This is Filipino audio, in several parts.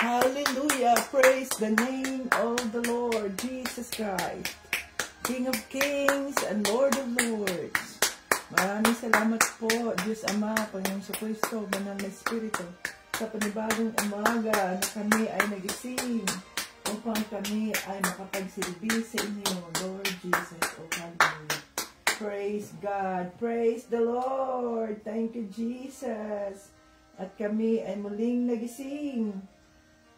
Hallelujah. Praise the name of the Lord Jesus Christ, King of Kings and Lord of Lords. Maraming salamat po, Diyos Ama, Panginoong Kristo, Banal na Espiritu, sa panibagong umaga na kami ay nagising upang kami ay makapagsilbi sa inyo, Lord Jesus. O hallelujah. Praise God. Praise the Lord. Thank you, Jesus. At kami ay muling nagising.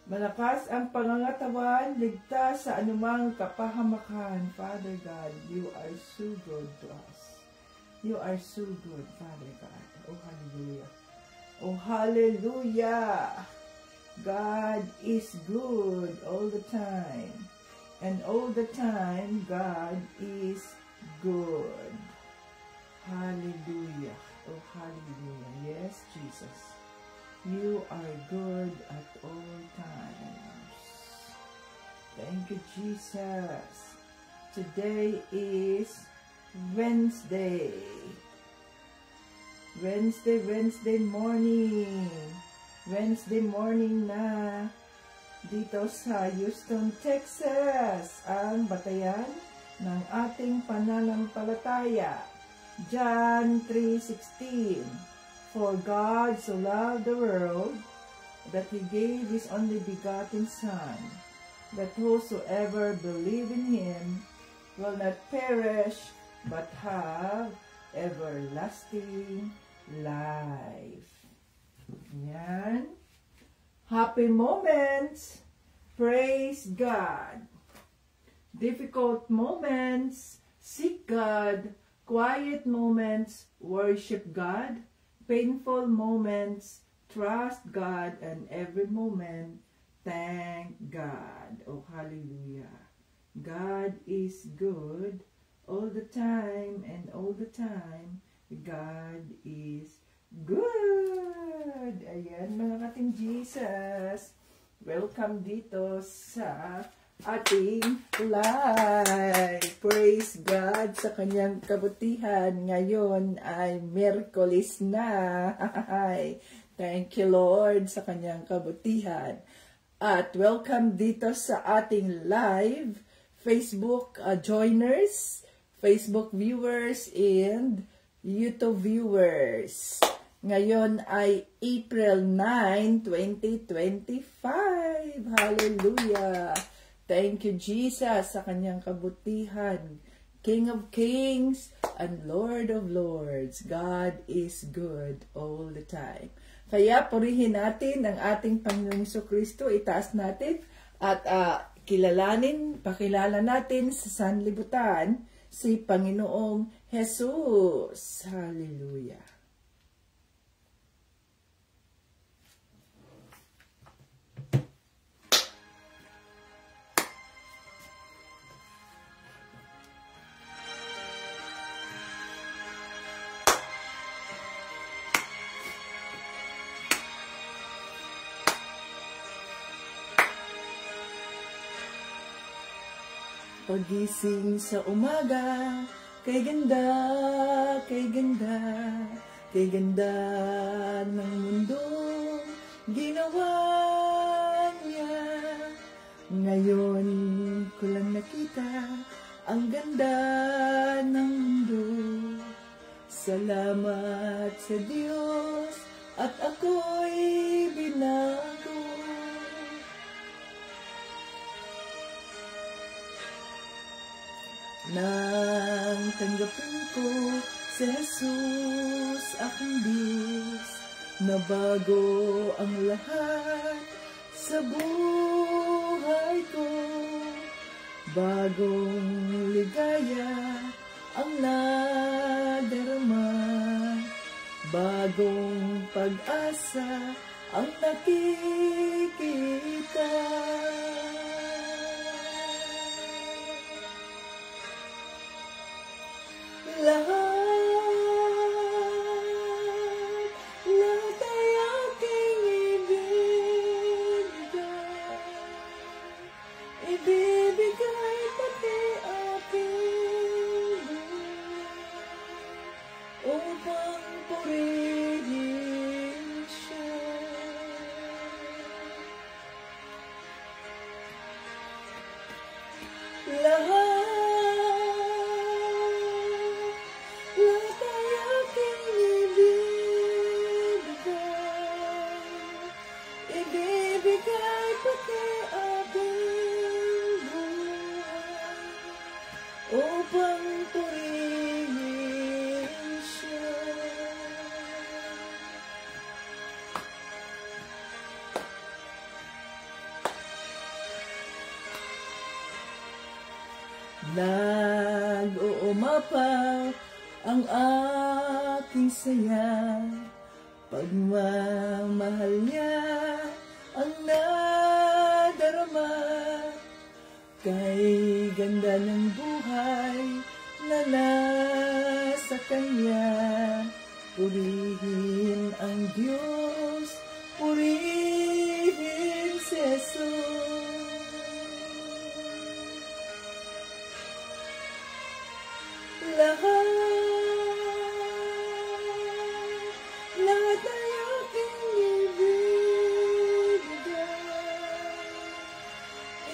Malakas ang pangangatawan, ligtas sa anumang kapahamakan. Father God, you are so good to us. You are so good, Father God. Oh, hallelujah. Oh, hallelujah. God is good all the time. And all the time, God is good. Hallelujah. Oh, hallelujah. Yes, Jesus. You are good at all times. Thank you, Jesus. Today is Wednesday. Wednesday morning. Wednesday morning na dito sa Houston, Texas, ang batayan ng ating pananampalataya. John 3:16. For God so loved the world that He gave His only begotten Son, that whosoever believe in Him will not perish but have everlasting life. Yan. Happy moments. Praise God. Difficult moments. Seek God. Quiet moments. Worship God. Painful moments. Trust God. And every moment, thank God. Oh, hallelujah. God is good all the time, and all the time, God is good. Ayan, mga kating Jesus. Welcome dito sa ating live. Praise God sa kanyang kabutihan. Ngayon ay Miyerkules na. Thank you, Lord, sa kanyang kabutihan. At welcome dito sa ating live Facebook joiners, Facebook viewers, and YouTube viewers. Ngayon ay April 9, 2025. Hallelujah. Thank you, Jesus, sa kanyang kabutihan. King of Kings and Lord of Lords. God is good all the time. Kaya purihin natin ang ating Panginoong Jesucristo. Itaas natin at pakilala natin sa sanlibutan si Panginoong Jesus. Hallelujah. Pagising sa umaga, kay ganda, kay ganda, kay ganda ng mundo, ginawa niya. Ngayon ko lang nakita ang ganda ng mundo. Salamat sa Diyos at ako'y binago. Nang tanggapin ko si Jesus, aking Diyos, nabago ang lahat sa buhay ko. Bagong ligaya ang nadarama, bagong pag-asa ang nakikita. Lahat ay aking ibibigay pati aking upang purihin siya. Nag-uumapaw ang aking saya, pagmamahal niya ang nadarama. Kay ganda ng buhay na nasa Kanya, purihin ang Diyos, purihin si Jesus. Lahat ay aking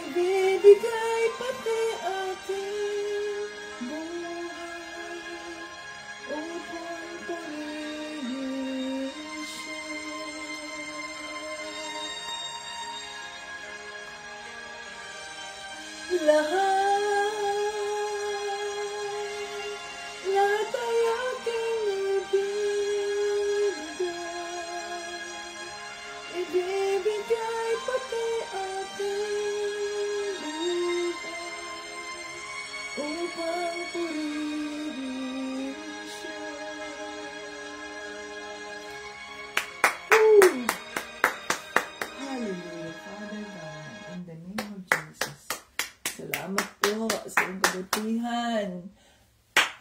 ibibigay pati aking buhay upang purihin siya. Lahat ay aking ibibigay pati aking buhay upang purihin siya. Hallelujah, Father God, in the name of Jesus. Salamat po sa iyong kabutihan.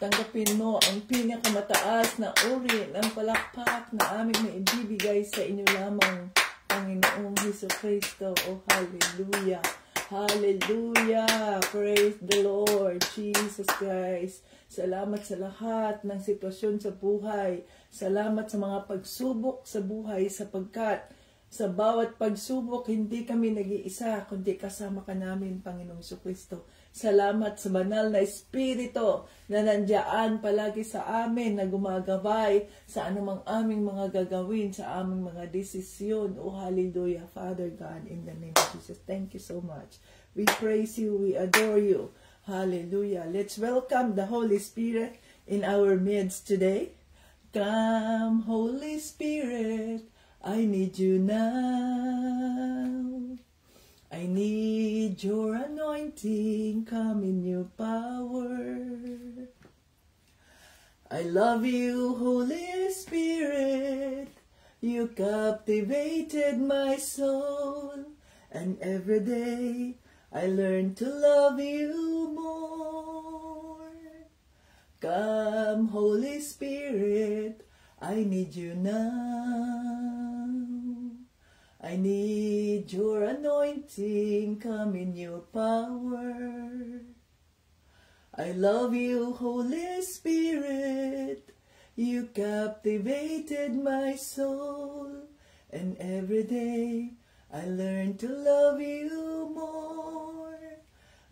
Tanggapin mo ang pinakamataas na uri ng palakpak na aming maibibigay sa inyo lamang, Panginoong Jesucristo. Oh, hallelujah! Hallelujah! Praise the Lord Jesus Christ. Salamat sa lahat ng sitwasyon sa buhay. Salamat sa mga pagsubok sa buhay, sapagkat sa bawat pagsubok, hindi kami nag-iisa, kundi kasama ka namin, Panginoong Jesucristo. Salamat sa banal na Espiritu na nandiyan palagi sa amin, na gumagabay sa anumang aming mga gagawin, sa aming mga desisyon. Oh, hallelujah, Father God, in the name of Jesus. Thank you so much. We praise you, we adore you. Hallelujah. Let's welcome the Holy Spirit in our midst today. Come, Holy Spirit, I need you now. I need your anointing, come in your power. I love you, Holy Spirit. You captivated my soul, and every day I learn to love you more. Come, Holy Spirit, I need you now. I need your anointing, come in your power. I love you, Holy Spirit. You captivated my soul, and every day I learn to love you more.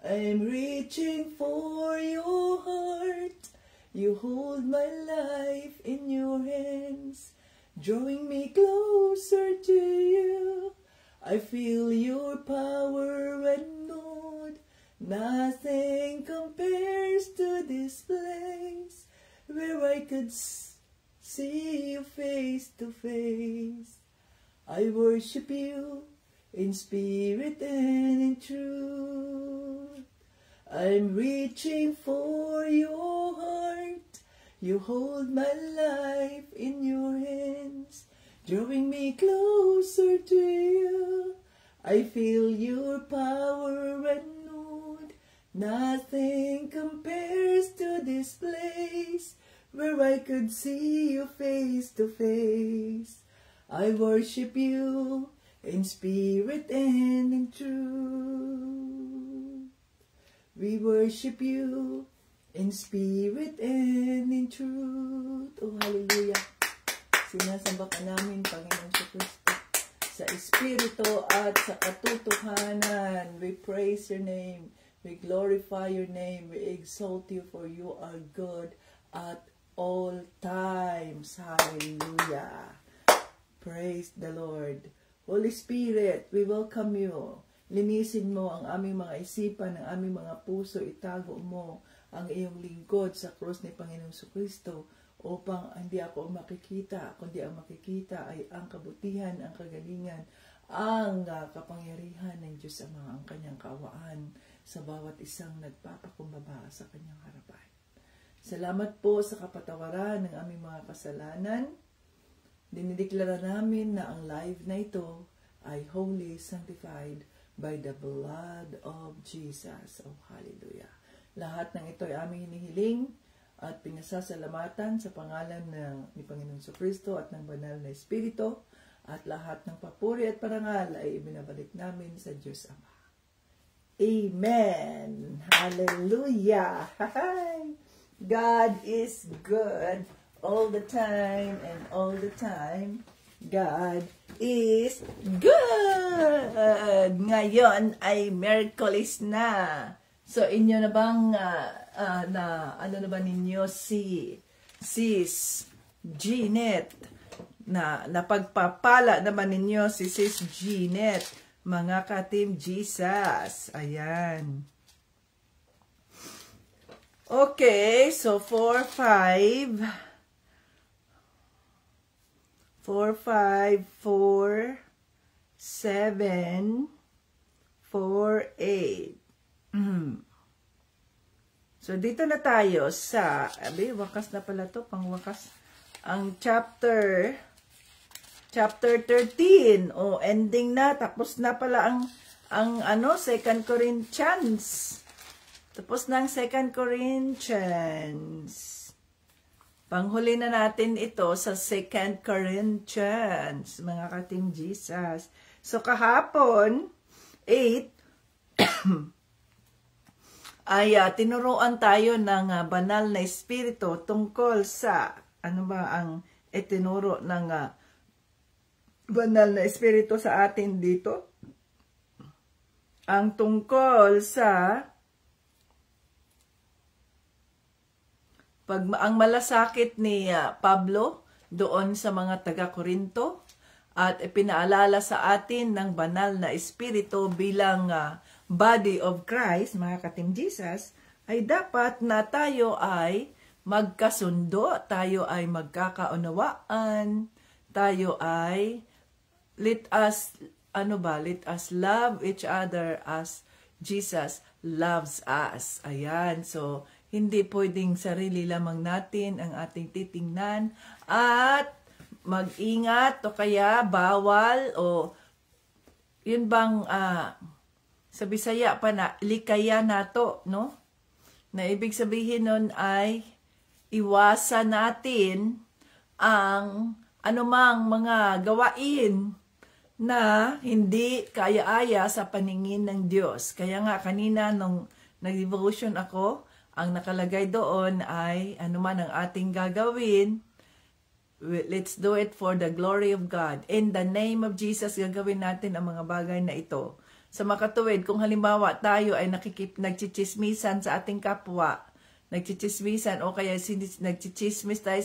I'm reaching for your heart. You hold my life in your hands, drawing me closer to you. I feel your power renewed. Nothing compares to this place where I could see you face to face. I worship you in spirit and in truth. I'm reaching for your heart. You hold my life in your hands, drawing me closer to you. I feel your power renewed. Nothing compares to this place where I could see you face to face. I worship you in spirit and in truth. We worship you in spirit and in truth. Oh, hallelujah. Sinasamba ka namin, Panginoong Jesucristo, sa Espiritu at sa katotohanan. We praise your name. We glorify your name. We exalt you, for you are good at all times. Hallelujah. Praise the Lord. Holy Spirit, we welcome you. Linisin mo ang aming mga isipan, ang aming mga puso. Itago mo ang iyong lingkod sa krus ni Panginoong Jesucristo, upang hindi ako ang makikita, kundi ang makikita ay ang kabutihan, ang kagalingan, ang kapangyarihan ng Diyos Ama, ang kanyang kaawaan. sa bawat isang nagpapakumbaba sa kanyang harapan. Salamat po sa kapatawaran ng aming mga kasalanan. Dinideklara namin na ang live na ito ay holy, sanctified by the blood of Jesus. Oh, hallelujah. Lahat ng ito ay aming hinihiling at pinasasalamatan sa pangalan ni Panginoon Kristo at ng banal na Espiritu. At lahat ng papuri at parangal ay ibinabalik namin sa Diyos Ama. Amen. Hallelujah. God is good all the time, and all the time, God is good. Ngayon ay Miyerkules na. So, inyo na bang, ano na ba ninyo si Sis Jeanette? Na napagpapala naman ninyo si Sis Jeanette, mga ka-Team Jesus. Ayan. Okay, so 4, 5, 7, 4, 8. So, dito na tayo sa, wakas na pala to, pang wakas. Ang chapter 13. O, ending na. Tapos na pala ang 2 Corinthians. Tapos na ang 2 Corinthians. Panghuli na natin ito sa 2 Corinthians, mga ka-Team Jesus. So, kahapon, 8, ay tinuruan tayo ng banal na espiritu tungkol sa, ano ba ang itinuro ng banal na espiritu sa atin dito? Ang tungkol sa ang malasakit ni Pablo doon sa mga taga-Korinto at ipinaalala sa atin ng banal na espiritu bilang body of Christ, mga ka-Team Jesus, ay dapat na tayo ay magkasundo, tayo ay magkakaunawaan, tayo ay let us love each other as Jesus loves us. Ayan, so hindi pwedeng sarili lamang natin ang ating titingnan at mag-ingat o kaya bawal o yun bang sa Bisaya pa na likaya nato, no? Na ibig sabihin nun ay iwasan natin ang anumang mga gawain na hindi kaya-aya sa paningin ng Diyos. Kaya nga kanina nung nag-devotion ako, ang nakalagay doon ay anuman ang ating gagawin, let's do it for the glory of God. In the name of Jesus, gagawin natin ang mga bagay na ito. Sa makatuwid, kung halimbawa tayo ay nagchichismisan sa ating kapwa, nagchichismisan o kaya nagchichismis tayo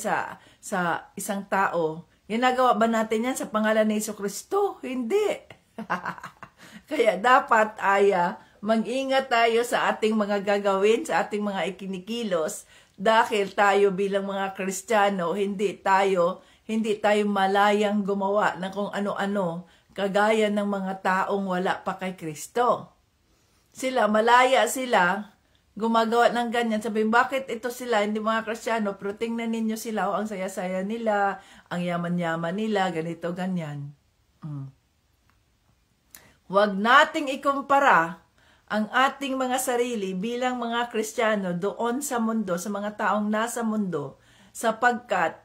sa isang tao, ginagawa ba natin yan sa pangalan ni Jesucristo? Hindi. Kaya dapat mag-ingat tayo sa ating mga gagawin, sa ating mga ikinikilos, dahil tayo bilang mga Kristiyano, hindi tayo malayang gumawa ng kung ano-ano, kagaya ng mga taong wala pa kay Kristo. Malaya sila, gumagawa ng ganyan. Sabihin, bakit ito sila, hindi mga Kristiyano, pero tingnan ninyo sila, ang saya-saya nila, ang yaman-yaman nila, ganito, ganyan. Huwag nating ikumpara ang ating mga sarili bilang mga Kristiyano doon sa mundo, sa mga taong nasa mundo, sapagkat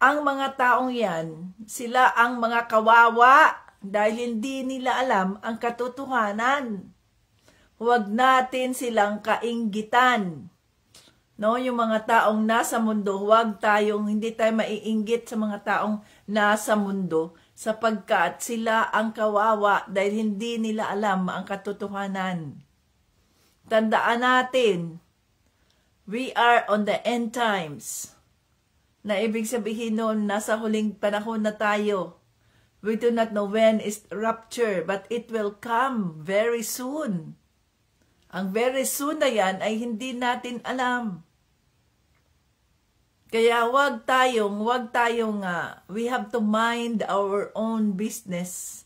ang mga taong yan, sila ang mga kawawa dahil hindi nila alam ang katotohanan. Huwag natin silang kainggitan. No, yung mga taong nasa mundo, hindi tayo maiinggit sa mga taong nasa mundo, sapagkat sila ang kawawa dahil hindi nila alam ang katotohanan. Tandaan natin, we are on the end times. Na ibig sabihin nun, nasa huling panahon na tayo. We do not know when is rapture, but it will come very soon. Ang very soon na yan ay hindi natin alam. Kaya wag tayong we have to mind our own business.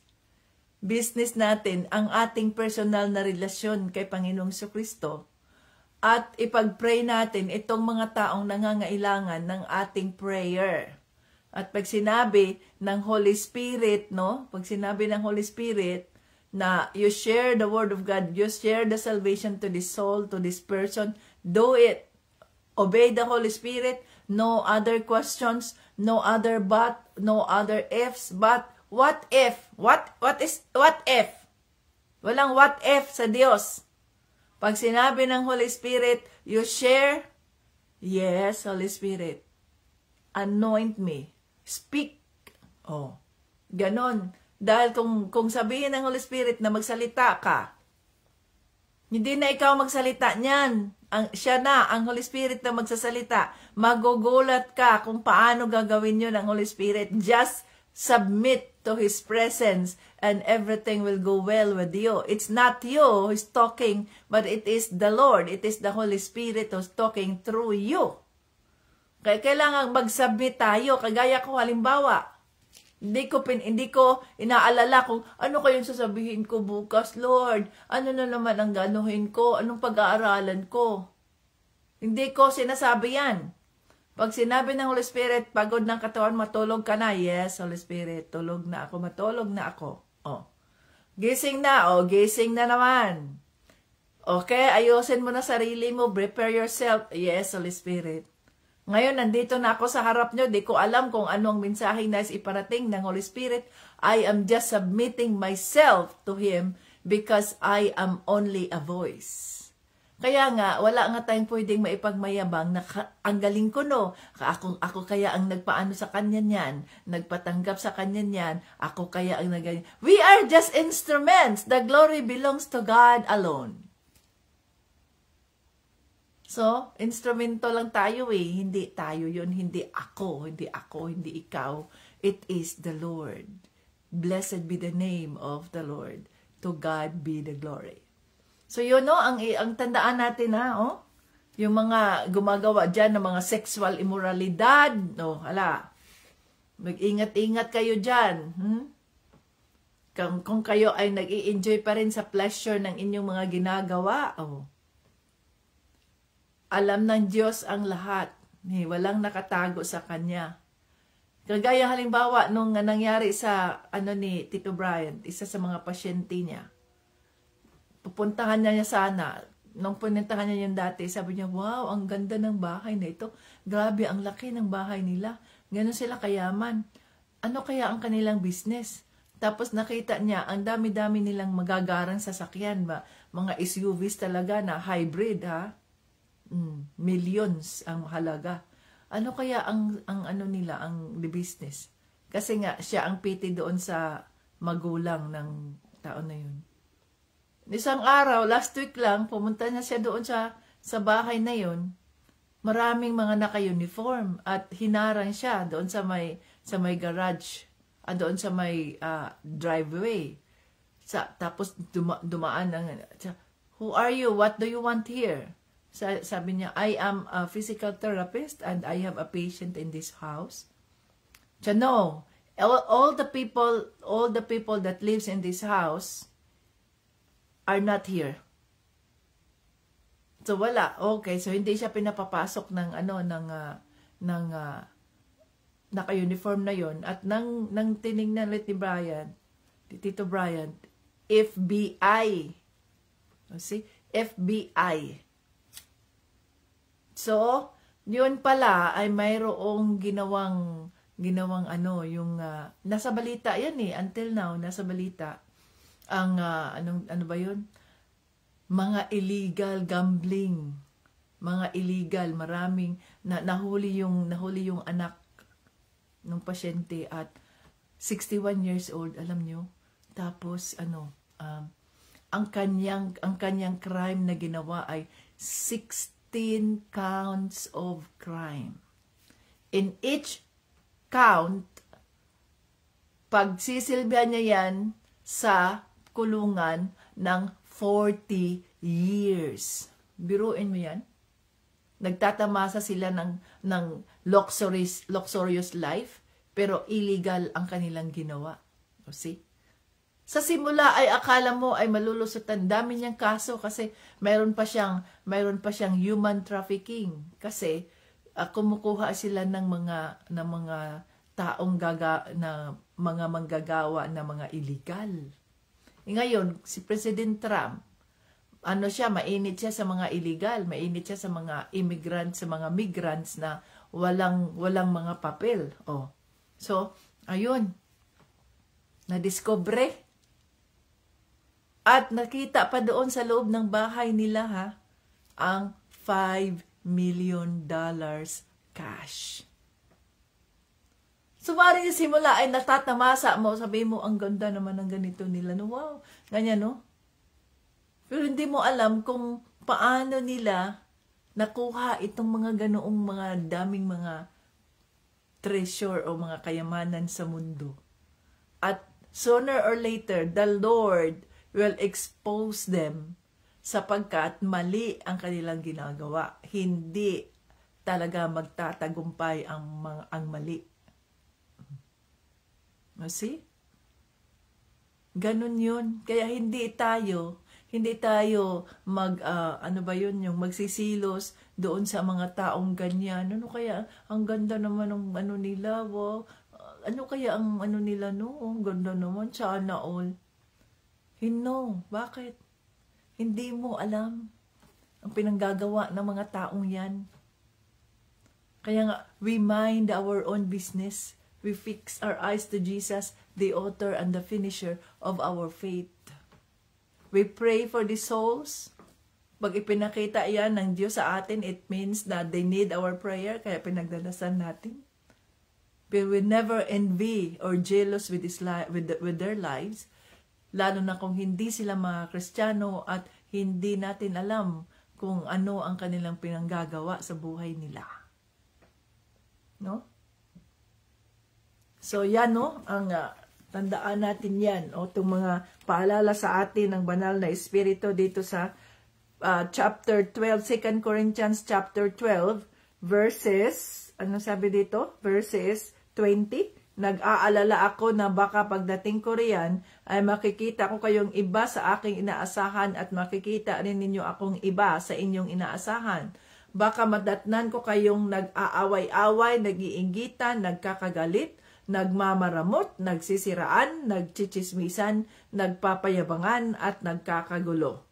business natin ang ating personal na relasyon kay Panginoong Jesucristo at ipag-pray natin itong mga taong nangangailangan ng ating prayer. At pag sinabi ng Holy Spirit, no? Pag sinabi ng Holy Spirit na you share the Word of God, you share the salvation to this soul, to this person, do it. Obey the Holy Spirit. No other questions, no other but, no other ifs, but what if? What if? Walang what if sa Diyos. Pag sinabi ng Holy Spirit, you share, yes, Holy Spirit, anoint me, speak. Oh, ganon. Dahil kung sabihin ng Holy Spirit na magsalita ka, hindi na ikaw magsalita niyan. Siya na, ang Holy Spirit na magsasalita. Magugulat ka kung paano gagawin yun ng Holy Spirit. Just submit to His presence and everything will go well with you. It's not you who's talking, but it is the Lord. It is the Holy Spirit who's talking through you. Kaya kailangan mag-submit tayo. Kagaya ko halimbawa, hindi ko inaalala kung ano kayong sasabihin ko bukas, Lord. Ano na naman ang ganuhin ko? Anong pag-aaralan ko? Hindi ko sinasabi yan. Pag sinabi ng Holy Spirit, pagod ng katawan, matulog ka na. Yes, Holy Spirit, tulog na ako, matulog na ako. Oh. Gising na, gising na naman. Okay, ayusin mo na sarili mo, prepare yourself. Yes, Holy Spirit. Ngayon, nandito na ako sa harap nyo. Di ko alam kung anong mensahe na iparating ng Holy Spirit. I am just submitting myself to Him because I am only a voice. Kaya nga, wala nga tayong pwedeng maipagmayabang na ang galing ko, no? Ako kaya ang nagpaano sa kanya niyan, nagpatanggap sa kanya niyan, ako kaya ang nagganyan. We are just instruments. The glory belongs to God alone. So, instrumento lang tayo Hindi tayo yun, hindi ako, hindi ikaw. It is the Lord. Blessed be the name of the Lord. To God be the glory. So, yun, no, ang tandaan natin, yung mga gumagawa dyan ng mga sexual immoralidad, mag-ingat-ingat kayo dyan. Kung kayo ay nag-i-enjoy pa rin sa pleasure ng inyong mga ginagawa, alam ng Diyos ang lahat. Walang nakatago sa Kanya. Kagaya halimbawa, nung nangyari sa ni Tito Brian, isa sa mga pasyente niya, pupuntahan niya sana. Nung punentahan niya yung dati, sabi niya, wow, ang ganda ng bahay na ito. Grabe, ang laki ng bahay nila. Ganon sila kayaman. Ano kaya ang kanilang business? Tapos nakita niya, ang dami-dami nilang magagarang sasakyan. Mga SUVs talaga na hybrid, millions ang halaga. Ano kaya ang nila, ang business? Kasi nga, siya ang piti doon sa magulang ng tao na yun. Isang araw, last week lang, pumunta na siya doon sa bahay na yun. Maraming mga naka-uniform at hinarang siya doon sa may garage, doon sa may driveway. Tapos dumaan ng, who are you? What do you want here? Sabi niya, I am a physical therapist and I have a patient in this house. So no, all the people that lives in this house are not here. So wala. Okay, so hindi siya pinapapasok ng naka-uniform na yon at nang tiningnan ulit ni Tito Brian, FBI. See? FBI. So, yun pala ay mayroong ginawang yung nasa balita yan until now nasa balita ang ano ba yun? Mga illegal gambling, mga illegal, maraming nahuli yung anak ng pasyente at 61 years old, alam nyo. Tapos ang kanyang crime na ginawa ay 16 counts of crime. In each count, pagsisilbihan niya yan sa kulungan ng 40 years. Biruin mo yan. Nagtatamasa sila ng luxurious life, pero illegal ang kanilang ginawa. O see? Sa simula ay akala mo ay malulusutan. Dami niyang kaso kasi mayroon pa siyang human trafficking. Kasi kumukuha sila ng mga taong mga manggagawa na mga illegal. Ngayon, si President Trump, mainit siya sa mga illegal, mainit siya sa mga immigrants, sa mga migrants na walang mga papel. Oh. So, ayun. Nadiscover. At nakita pa doon sa loob ng bahay nila ang $5 million cash. So, maring simula ay natatamasa mo, sabi mo, ang ganda naman ng ganito nila. No, wow, ganyan, no? Pero hindi mo alam kung paano nila nakuha itong mga ganoong mga daming mga treasure o mga kayamanan sa mundo. At sooner or later, the Lord will expose them sapagkat mali ang kanilang ginagawa. Hindi talaga magtatagumpay ang mali. See? Ganun yun. Kaya hindi tayo yung magsisilos doon sa mga taong ganyan. Ano kaya, ang ganda naman ng nila, wow. Ano kaya ang nila, no? Ang ganda naman, sana all. No, bakit? Hindi mo alam ang pinanggagawa ng mga taong yan. Kaya nga, we mind our own business. We fix our eyes to Jesus, the author and the finisher of our faith. We pray for the souls. Pag ipinakita yan ng Diyos sa atin, it means that they need our prayer, kaya pinagdadasan natin. But we never envy or jealous with their lives, lalo na kung hindi sila mga Kristiyano at hindi natin alam kung ano ang kanilang pinanggagawa sa buhay nila. No? So, yan, no? Ang tandaan natin yan. O, itong mga paalala sa atin ng banal na Espiritu dito sa chapter 12, 2 Corinthians chapter 12, verses, ano sabi dito? Verses 20. Nag-aalala ako na baka pagdating ko riyan ay makikita ko kayong iba sa aking inaasahan at makikita rin ninyo akong iba sa inyong inaasahan. Baka madatnan ko kayong nag-aaway-away, nag-iinggitan, nagkakagalit, nagmamaramot, nagsisiraan, nagchichismisan, nagpapayabangan at nagkakagulo.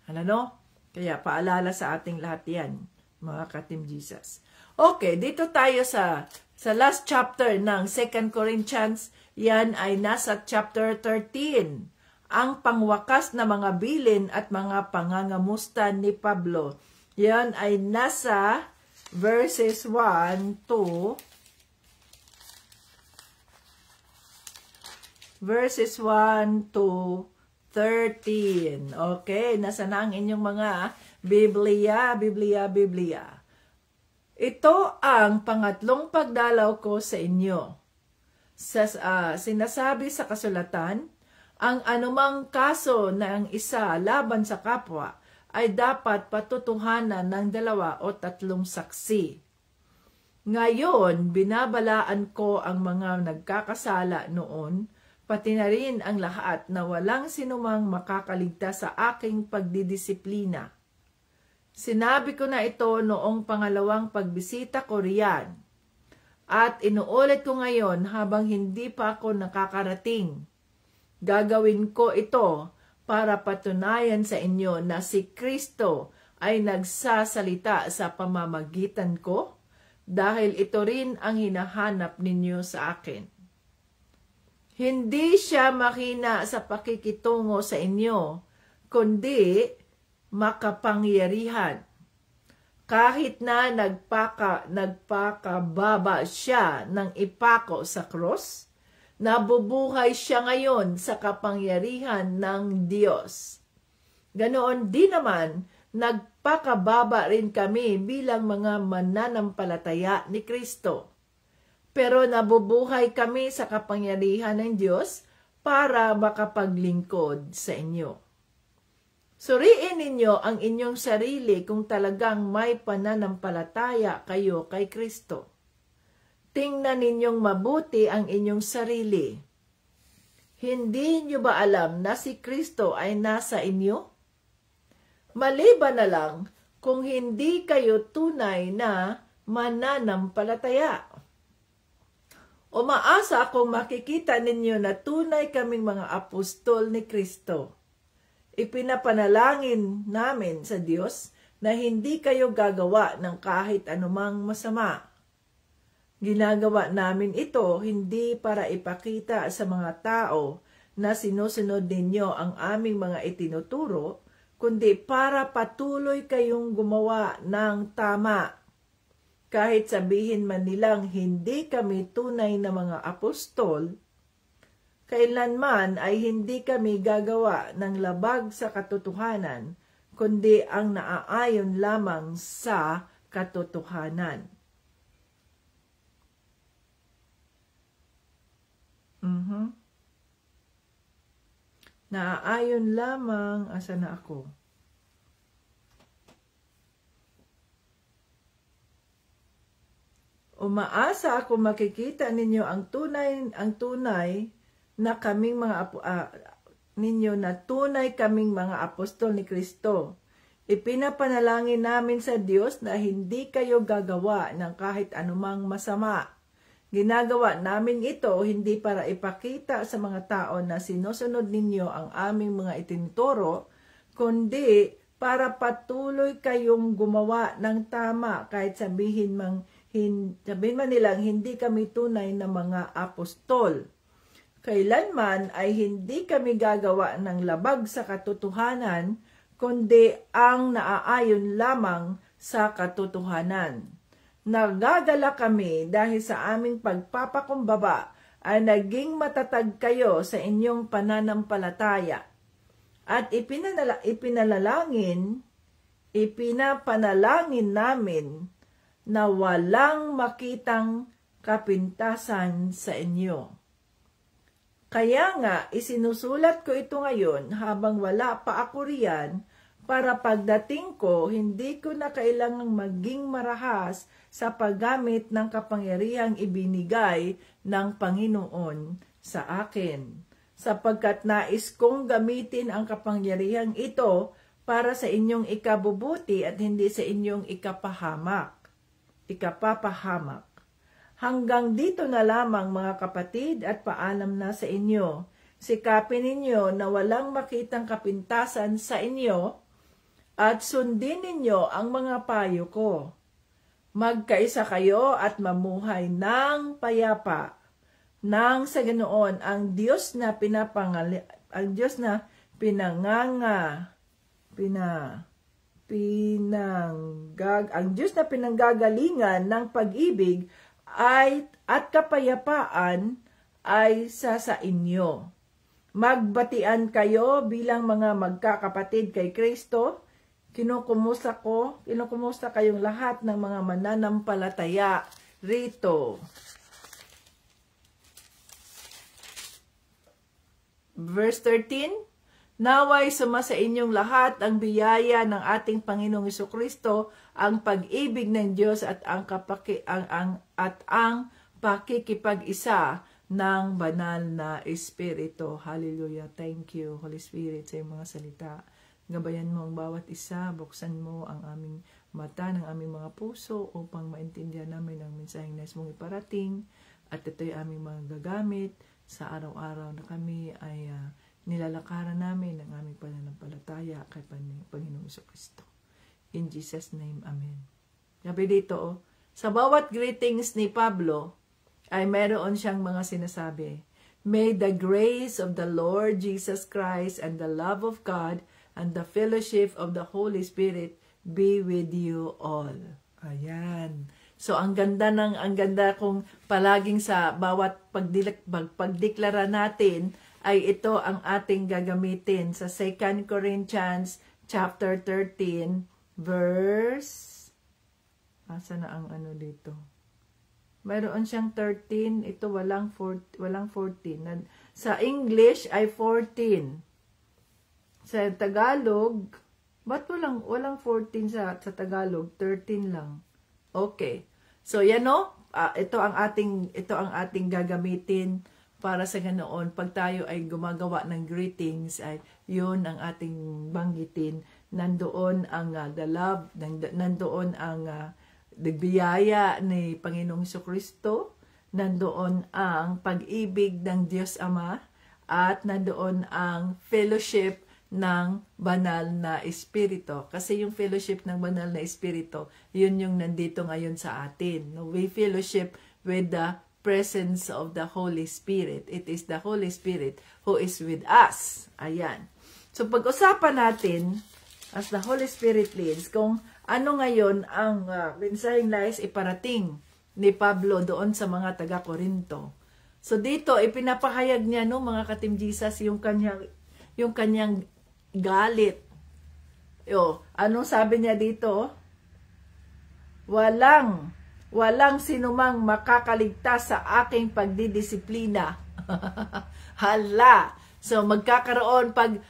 Ano? Kaya paalala sa ating lahat yan, mga ka-Team Jesus. Okay, dito tayo sa last chapter ng 2 Corinthians, yan ay nasa chapter 13. Ang pangwakas na mga bilin at mga pangangamusta ni Pablo. Yan ay nasa verses 1 to 13. Okay, nasa na ang inyong mga Biblia. Ito ang pangatlong pagdalaw ko sa inyo. Sinasabi sa kasulatan, ang anumang kaso ng isa laban sa kapwa ay dapat patutuhanan ng 2 o 3 saksi. Ngayon, binabalaan ko ang mga nagkakasala noon, pati na rin ang lahat na walang sinumang makakaligtas sa aking pagdidisiplina. Sinabi ko na ito noong pangalawang pagbisita ko riyan. At inuulit ko ngayon habang hindi pa ako nakakarating. Gagawin ko ito para patunayan sa inyo na si Kristo ay nagsasalita sa pamamagitan ko dahil ito rin ang hinahanap ninyo sa akin. Hindi siya makina sa pakikitungo sa inyo, kundi makapangyarihan. Kahit na nagpakababa siya ng ipako sa cross, nabubuhay siya ngayon sa kapangyarihan ng Diyos. Ganoon din naman, nagpakababa rin kami bilang mga mananampalataya ni Kristo. Pero nabubuhay kami sa kapangyarihan ng Diyos para makapaglingkod sa inyo. Suriin ninyo ang inyong sarili kung talagang may pananampalataya kayo kay Kristo. Tingnan ninyong mabuti ang inyong sarili. Hindi nyo ba alam na si Kristo ay nasa inyo? Maliban na lang kung hindi kayo tunay na mananampalataya. Umaasa akong makikita ninyo na tunay kaming mga apostol ni Kristo. Ipinapanalangin namin sa Diyos na hindi kayo gagawa ng kahit anumang masama. Ginagawa namin ito hindi para ipakita sa mga tao na sinusunod ninyo ang aming mga itinuturo, kundi para patuloy kayong gumawa ng tama. Kahit sabihin man nilang hindi kami tunay na mga apostol, kailanman ay hindi kami gagawa ng labag sa katotohanan, kundi ang naaayon lamang sa katotohanan. Naaayon lamang, asa na ako? Umaasa ako makikita ninyo ang tunay na kaming mga apostol ni Kristo. Ipinapanalangin namin sa Diyos na hindi kayo gagawa ng kahit anumang masama. Ginagawa namin ito hindi para ipakita sa mga tao na sinusunod ninyo ang aming mga itinuturo, kundi para patuloy kayong gumawa ng tama kahit sabihin man nilang hindi kami tunay na mga apostol. Kailanman ay hindi kami gagawa ng labag sa katotohanan, kundi ang naaayon lamang sa katotohanan. Nagagala kami dahil sa aming pagpapakumbaba ay naging matatag kayo sa inyong pananampalataya. At ipinapanalangin namin na walang makitang kapintasan sa inyo. Kaya nga, isinusulat ko ito ngayon habang wala pa ako riyan, para pagdating ko, hindi ko na kailangang maging marahas sa paggamit ng kapangyarihang ibinigay ng Panginoon sa akin. Sapagkat nais kong gamitin ang kapangyarihang ito para sa inyong ikabubuti at hindi sa inyong ikapapahamak. Hanggang dito na lamang mga kapatid at paalam na sa inyo. Sikapin ninyo na walang makitang kapintasan sa inyo at sundin ninyo ang mga payo ko. Magkaisa kayo at mamuhay ng payapa. Nang sa ganoon, ang Diyos na pinanggagalingan ng pag-ibig at kapayapaan ay sa inyo. Magbatian kayo bilang mga magkakapatid kay Kristo. Kinukumusta kayong lahat ng mga mananampalataya rito. Verse 13, naway sumasa inyong lahat ang biyaya ng ating Panginoong Jesucristo, ang pag-ibig ng Diyos at ang pakikipag-isa ng banal na Espiritu. Hallelujah. Thank you, Holy Spirit, sa iyong mga salita. Gabayan mo ang bawat isa, buksan mo ang aming mata ng aming mga puso upang maintindihan namin ang mensaheng nais mong iparating, at ito'y aming mga gagamit sa araw-araw na kami ay nilalakaran namin ang aming pananampalataya kay Panginoong Jesucristo. In Jesus' name, Amen. Sabi dito, sa bawat greetings ni Pablo ay meron siyang mga sinasabi. May the grace of the Lord Jesus Christ and the love of God and the fellowship of the Holy Spirit be with you all. Ayan. So, ang ganda kung palaging sa bawat pagdeklara natin ay ito ang ating gagamitin sa 2 Corinthians chapter 13 verse, asa na ang ano dito? Mayroon siyang 13, ito walang 14. Sa English ay 14. Sa Tagalog, ba't walang 14 sa Tagalog? 13 lang. Okay. So yan ito ang ating gagamitin para sa ganoon, pag tayo ay gumagawa ng greetings, ay yun ang ating banggitin. Nandoon ang the love, nandoon ang biyaya ni Panginoong Jesucristo, nandoon ang pag-ibig ng Diyos Ama, at nandoon ang fellowship ng banal na Espiritu. Kasi yung fellowship ng banal na Espiritu, yun yung nandito ngayon sa atin. No? We fellowship with the presence of the Holy Spirit. It is the Holy Spirit who is with us. Ayan. So pag-usapan natin, as the Holy Spirit leads, kung ano ngayon ang mensaheng nais iparating ni Pablo doon sa mga taga-Korinto. So dito, ipinapahayag niya, no, mga ka-Team Jesus, yung kanyang galit. Anong sabi niya dito? Walang sinumang makakaligtas sa aking pagdidisiplina. Hala! So magkakaroon pag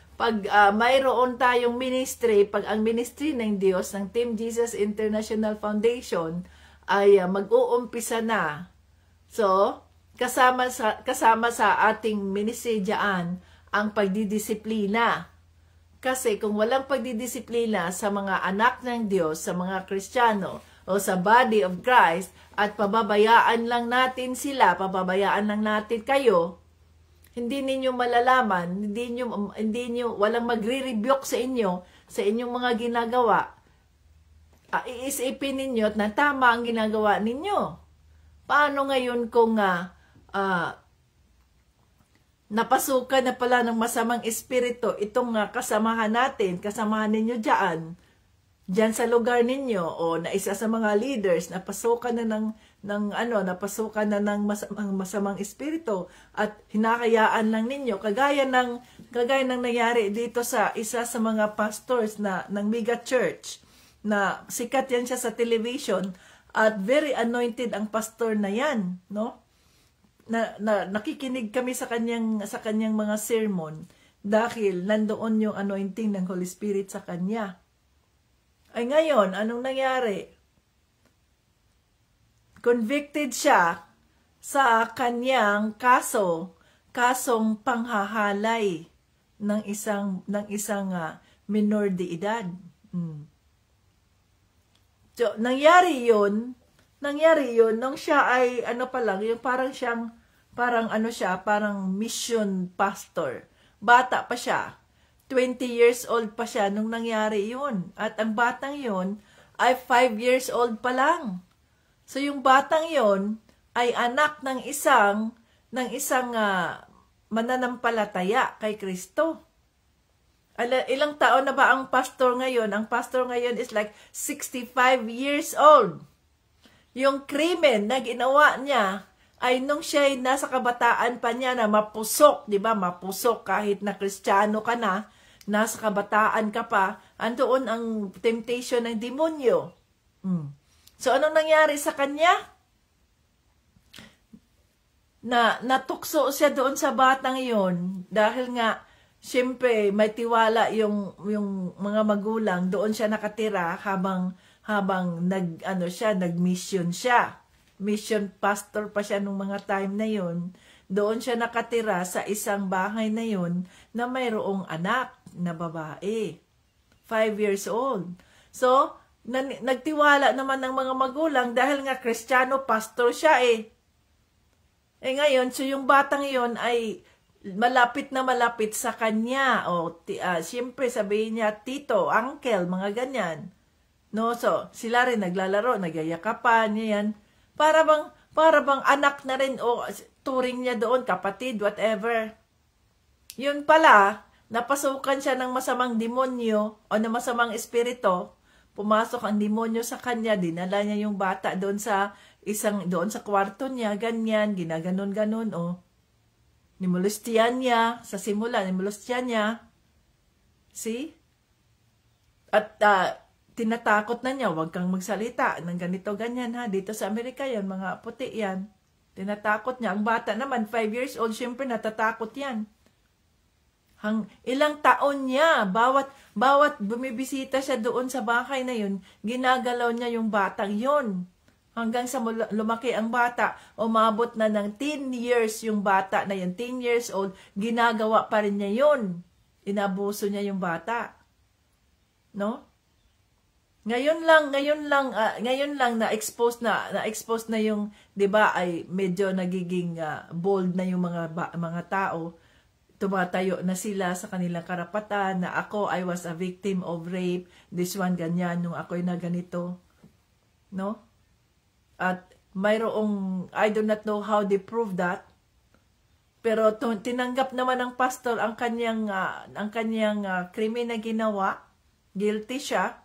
mayroon tayong ministry, pag ang ministry ng Diyos, ng Team Jesus International Foundation ay mag-uumpisa na. So, kasama sa ating ministry diyan ang pagdidisiplina. Kasi kung walang pagdidisiplina sa mga anak ng Diyos, sa mga Kristiyano, o sa body of Christ, at pababayaan lang natin sila, pababayaan lang natin kayo, hindi ninyo malalaman, walang magre-rebuke sa inyong mga ginagawa. Iisipin ninyo na tama ang ginagawa ninyo. Paano ngayon kung napasukan na pala ng masamang espiritu itong kasamahan ninyo diyan sa lugar ninyo, o na isa sa mga leaders napasukan na napasukan na ng masamang espiritu, at hinakayaan lang ninyo kagaya ng nangyari dito sa isa sa mga pastors ng mega church, na sikat yan siya sa television, at very anointed ang pastor na yan, no? Na nakikinig kami sa kanyang mga sermon dahil nandoon yung anointing ng Holy Spirit sa kanya. Ay ngayon, anong nangyari? Convicted siya sa kanyang kasong panghahalay ng isang minor de edad. So, nangyari yun nung siya ay yung parang mission pastor. Bata pa siya. 20 years old pa siya nung nangyari yun. At ang batang yun ay 5 years old pa lang. So yung batang yun ay anak ng isang mananampalataya kay Kristo. Ilang taon na ba ang pastor ngayon? Ang pastor ngayon is like 65 years old. Yung krimen na ginawa niya ay nung siya ay nasa kabataan pa niya na mapusok, di ba? Mapusok kahit na Kristiyano ka na, nasa kabataan ka pa, andoon ang temptation ng demonyo. So, anong nangyari sa kanya? Natukso siya doon sa batang yon dahil nga, siyempre, may tiwala yung mga magulang, doon siya nakatira habang nag-mission siya. Mission pastor pa siya nung mga time na yon. Doon siya nakatira sa isang bahay na yon na mayroong anak na babae. 5 years old. So, nagtiwala naman ng mga magulang dahil nga Kristiyano pastor siya ngayon, so yung batang yon ay malapit na malapit sa kanya. Siyempre sabihin niya, tito, uncle, mga ganyan. No, so, sila rin naglalaro, nagyayakapan, yan. Para bang anak na rin, turing niya doon, kapatid, whatever. Yun pala, napasukan siya ng masamang demonyo o ng masamang espiritu, pumasok ang demonyo sa kanya, dinala niya yung bata doon sa kwarto niya, ganyan, ginaganon-ganon, nimolustian niya, sa simula, nimolustian niya. See? At, tinatakot na niya, huwag kang magsalita ng ganito, ganyan ha. Dito sa Amerika yan, mga puti yan. Tinatakot niya. Ang bata naman, 5 years old, syempre natatakot yan. Ilang taon niya, bawat bumibisita siya doon sa bahay na yun, ginagalaw niya yung batang yun. Hanggang sa lumaki ang bata, umabot na ng 10 years yung bata na yun, 10 years old, ginagawa pa rin niya yun. Inabuso niya yung bata. No? Ngayon lang na-expose na yung, 'di ba, ay medyo nagiging bold na yung mga tao. Tumatayo na sila sa kanilang karapatan na ako, I was a victim of rape, this one ganyan, nung ako'y na ganito. No? At mayroong, I do not know how they prove that, pero tinanggap naman ng pastor ang kanyang krimen na ginawa, guilty siya.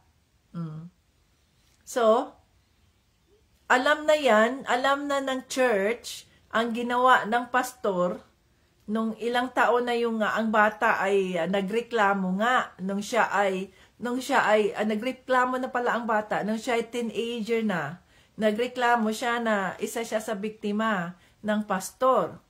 So, alam na ng church ang ginawa ng pastor nung ilang taon na yung ang bata ay nagreklamo nga nung siya ay nagreklamo na pala ang bata nung siya ay teenager na. Nagreklamo siya na isa siya sa biktima ng pastor.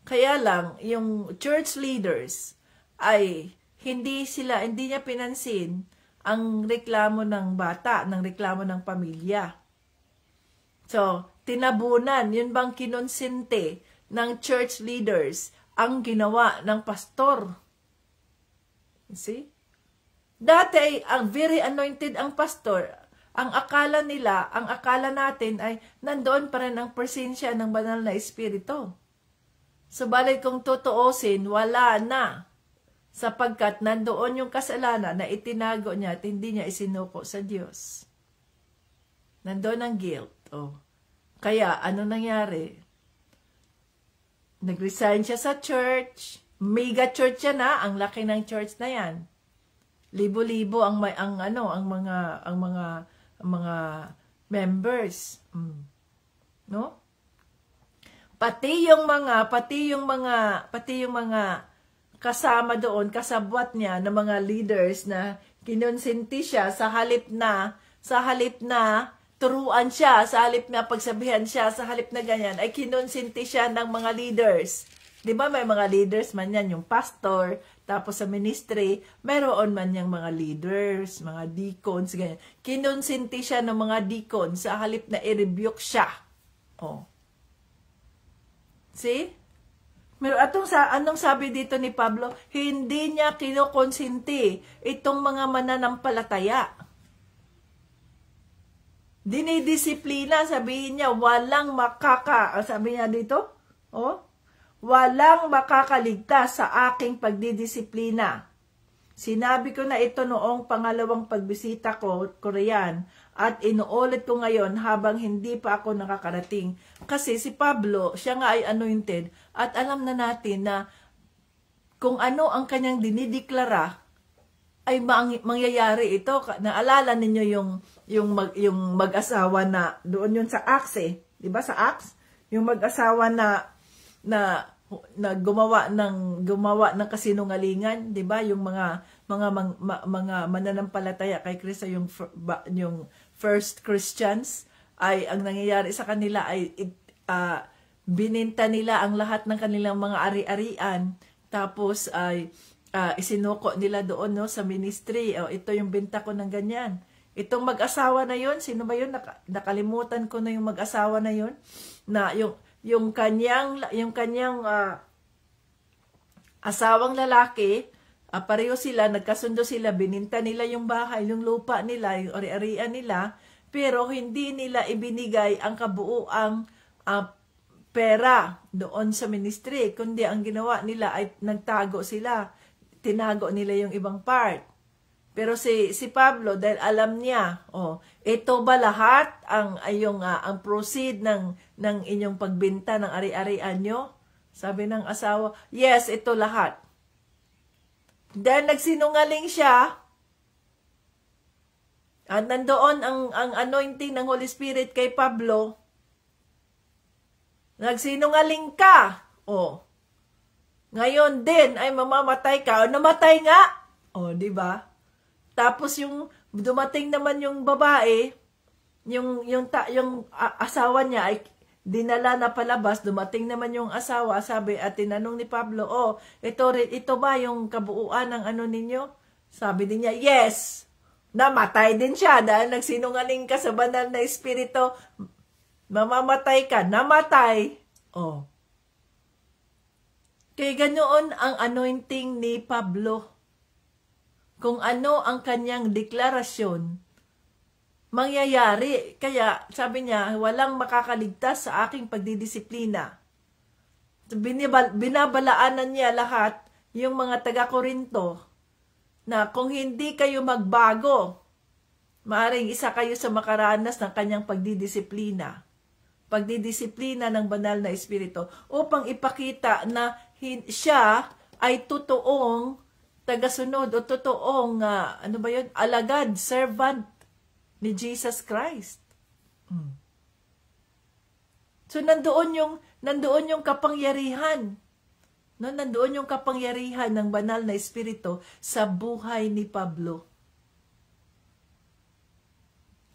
Kaya lang yung church leaders ay hindi niya pinansin ang reklamo ng bata, ng reklamo ng pamilya. So, tinabunan, yun bang kinonsente ng church leaders ang ginawa ng pastor? You see? Dati, ang very anointed ang pastor, ang akala natin ay nandoon pa rin ang presensya ng banal na espiritu. Subalit kung tutuusin, wala na. Sapagkat nandoon yung kasalanan na itinago niya at hindi niya isinuko sa Diyos. Nandoon ang guilt. Oh. Kaya, ano nangyari? Nag-resign siya sa church. Mega church yan na. Ang laki ng church na yan. Libo-libo ang mga members. No? Pati yung mga kasama doon, kasabwat niya ng mga leaders na kinonsinti siya sa halip na turuan siya, sa halip na pagsabihan siya, sa halip na ganyan, ay kinonsinti siya ng mga leaders. Di ba may mga leaders man yan, yung pastor, tapos sa ministry, mayroon man yung mga leaders, mga deacons, ganyan. Kinonsinti siya ng mga deacons sa halip na i-rebuke siya. Oh. See? Pero anong sabi dito ni Pablo? Hindi niya kinukonsinti itong mga mananampalataya. Dinidisiplina, sabihin niya, sabi niya dito, walang makakaligtas sa aking pagdidisiplina. Sinabi ko na ito noong pangalawang pagbisita ko, Korean, at inuulit ko ngayon habang hindi pa ako nakakarating. Kasi si Pablo, siya nga ay anointed, at alam na natin na kung ano ang kanyang dinideklara, ay mangyayari ito. Naalala ninyo yung mag-asawa na, doon yun sa Acts di ba sa Acts? Yung mag-asawa na gumawa ng kasinungalingan, 'di ba? Yung mga mananampalataya kay Kristo, yung first Christians, ay ang nangyayari sa kanila ay bininta nila ang lahat ng kanilang mga ari-arian, tapos ay isinuko nila doon, no, sa ministry. Ito yung benta ko ng ganyan. Itong mag-asawa na yun, sino ba yun? Nakalimutan ko na yung mag-asawa na yun, na yung kanyang asawang lalaki, pareho sila, nagkasundo sila, bininta nila yung bahay, yung lupa nila, yung ari-arian nila, pero hindi nila ibinigay ang kabuuang pera doon sa ministry, kundi ang ginawa nila ay nagtago sila, tinago nila yung ibang part. Pero si Pablo, dahil alam niya, ito ba lahat ang proceed ng inyong pagbenta ng ari-arian nyo? Sabi ng asawa, yes, ito lahat. Dahil nagsinungaling siya, at nandoon ang anointing ng Holy Spirit kay Pablo, nagsinungaling ka, ngayon din ay mamamatay ka, namatay nga, di ba? Tapos yung dumating naman yung babae, yung asawa niya ay dinala na palabas, dumating naman yung asawa, sabi, at tinanong ni Pablo, ito ba yung kabuuan ng ano ninyo? Sabi din niya, yes. Namatay din siya dahil nagsinungaling ka sa banal na espiritu. Mamamatay ka, namatay. Oh. Kaya ganoon ang anointing ni Pablo. Kung ano ang kanyang deklarasyon, mangyayari. Kaya sabi niya, walang makakaligtas sa aking pagdidisiplina. Binabalaanan niya lahat yung mga taga-Korinto na kung hindi kayo magbago, maaring isa kayo sa makaranas ng kanyang pagdidisiplina. Pagdidisiplina ng banal na espiritu upang ipakita na siya ay totoong tagasunod o totoong alagad, servant ni Jesus Christ. So nandoon yung kapangyarihan. No, nandoon yung kapangyarihan ng banal na espiritu sa buhay ni Pablo.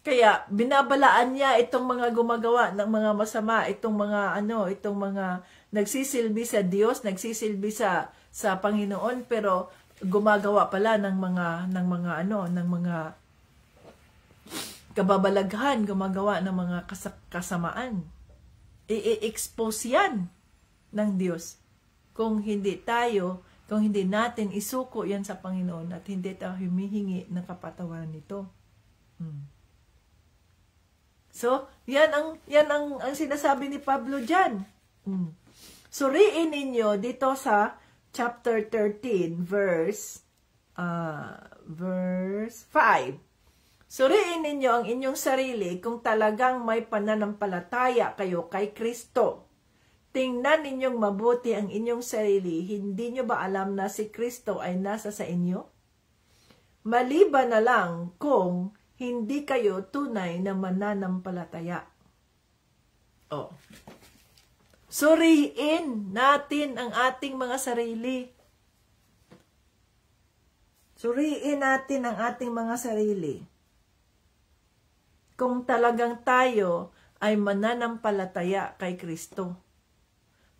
Kaya binabalaan niya itong mga gumagawa ng mga masama, itong mga nagsisilbi sa Diyos, nagsisilbi sa Panginoon, pero gumagawa pala ng mga kababalaghan, gumagawa ng mga kasamaan. I-expose yan ng Diyos. Kung hindi natin isuko yan sa Panginoon at hindi tayo humihingi ng kapatawaran nito. So, yan ang sinasabi ni Pablo dyan. Suriin ninyo dito sa chapter 13, verse 5. Suriin ninyo ang inyong sarili kung talagang may pananampalataya kayo kay Kristo. Tingnan ninyong mabuti ang inyong sarili. Hindi nyo ba alam na si Kristo ay nasa sa inyo? Maliban na lang kung hindi kayo tunay na mananampalataya. Suriin natin ang ating mga sarili. Suriin natin ang ating mga sarili. Kung talagang tayo ay mananampalataya kay Kristo.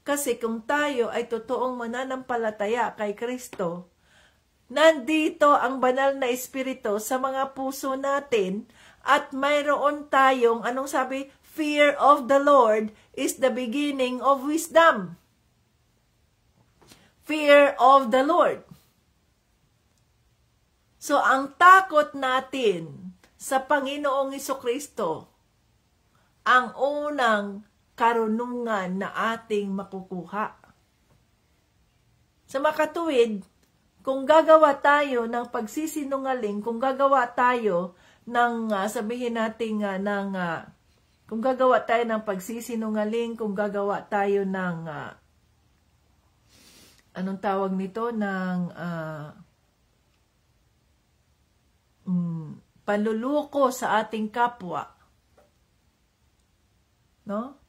Kasi kung tayo ay totoong mananampalataya kay Kristo, nandito ang banal na espiritu sa mga puso natin at mayroon tayong, anong sabi? Fear of the Lord is the beginning of wisdom. Fear of the Lord. So, ang takot natin sa Panginoong Jesucristo, ang unang karunungan na ating makukuha. Sa makatuwid, kung gagawa tayo ng pagsisinungaling, kung gagawa tayo ng, kung gagawa tayo ng pagsisinungaling, kung gagawa tayo ng, anong tawag nito, ng panluluko sa ating kapwa. No?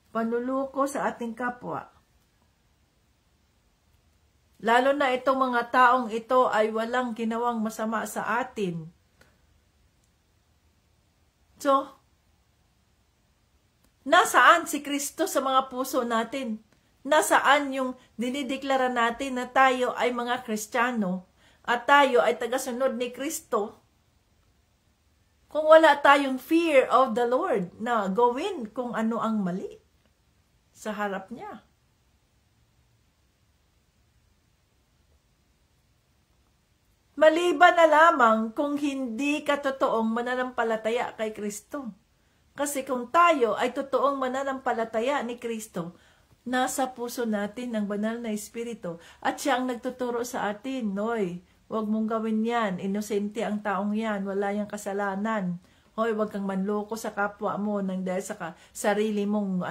Panluluko sa ating kapwa. Lalo na itong mga taong ito ay walang ginawang masama sa atin. So, nasaan si Kristo sa mga puso natin? Nasaan yung dinideklara natin na tayo ay mga Kristiyano at tayo ay tagasunod ni Kristo? Kung wala tayong fear of the Lord na gawin kung ano ang mali sa harap niya. Maliban na lamang kung hindi ka totoong mananampalataya kay Kristo. Kasi kung tayo ay totoong mananampalataya ni Kristo, nasa puso natin ang banal na espiritu at siya ang nagtuturo sa atin. Noy, huwag mong gawin yan. Inosente ang taong yan. Wala yang kasalanan. Hoy, huwag kang manloko sa kapwa mo nang dahil sa sarili mong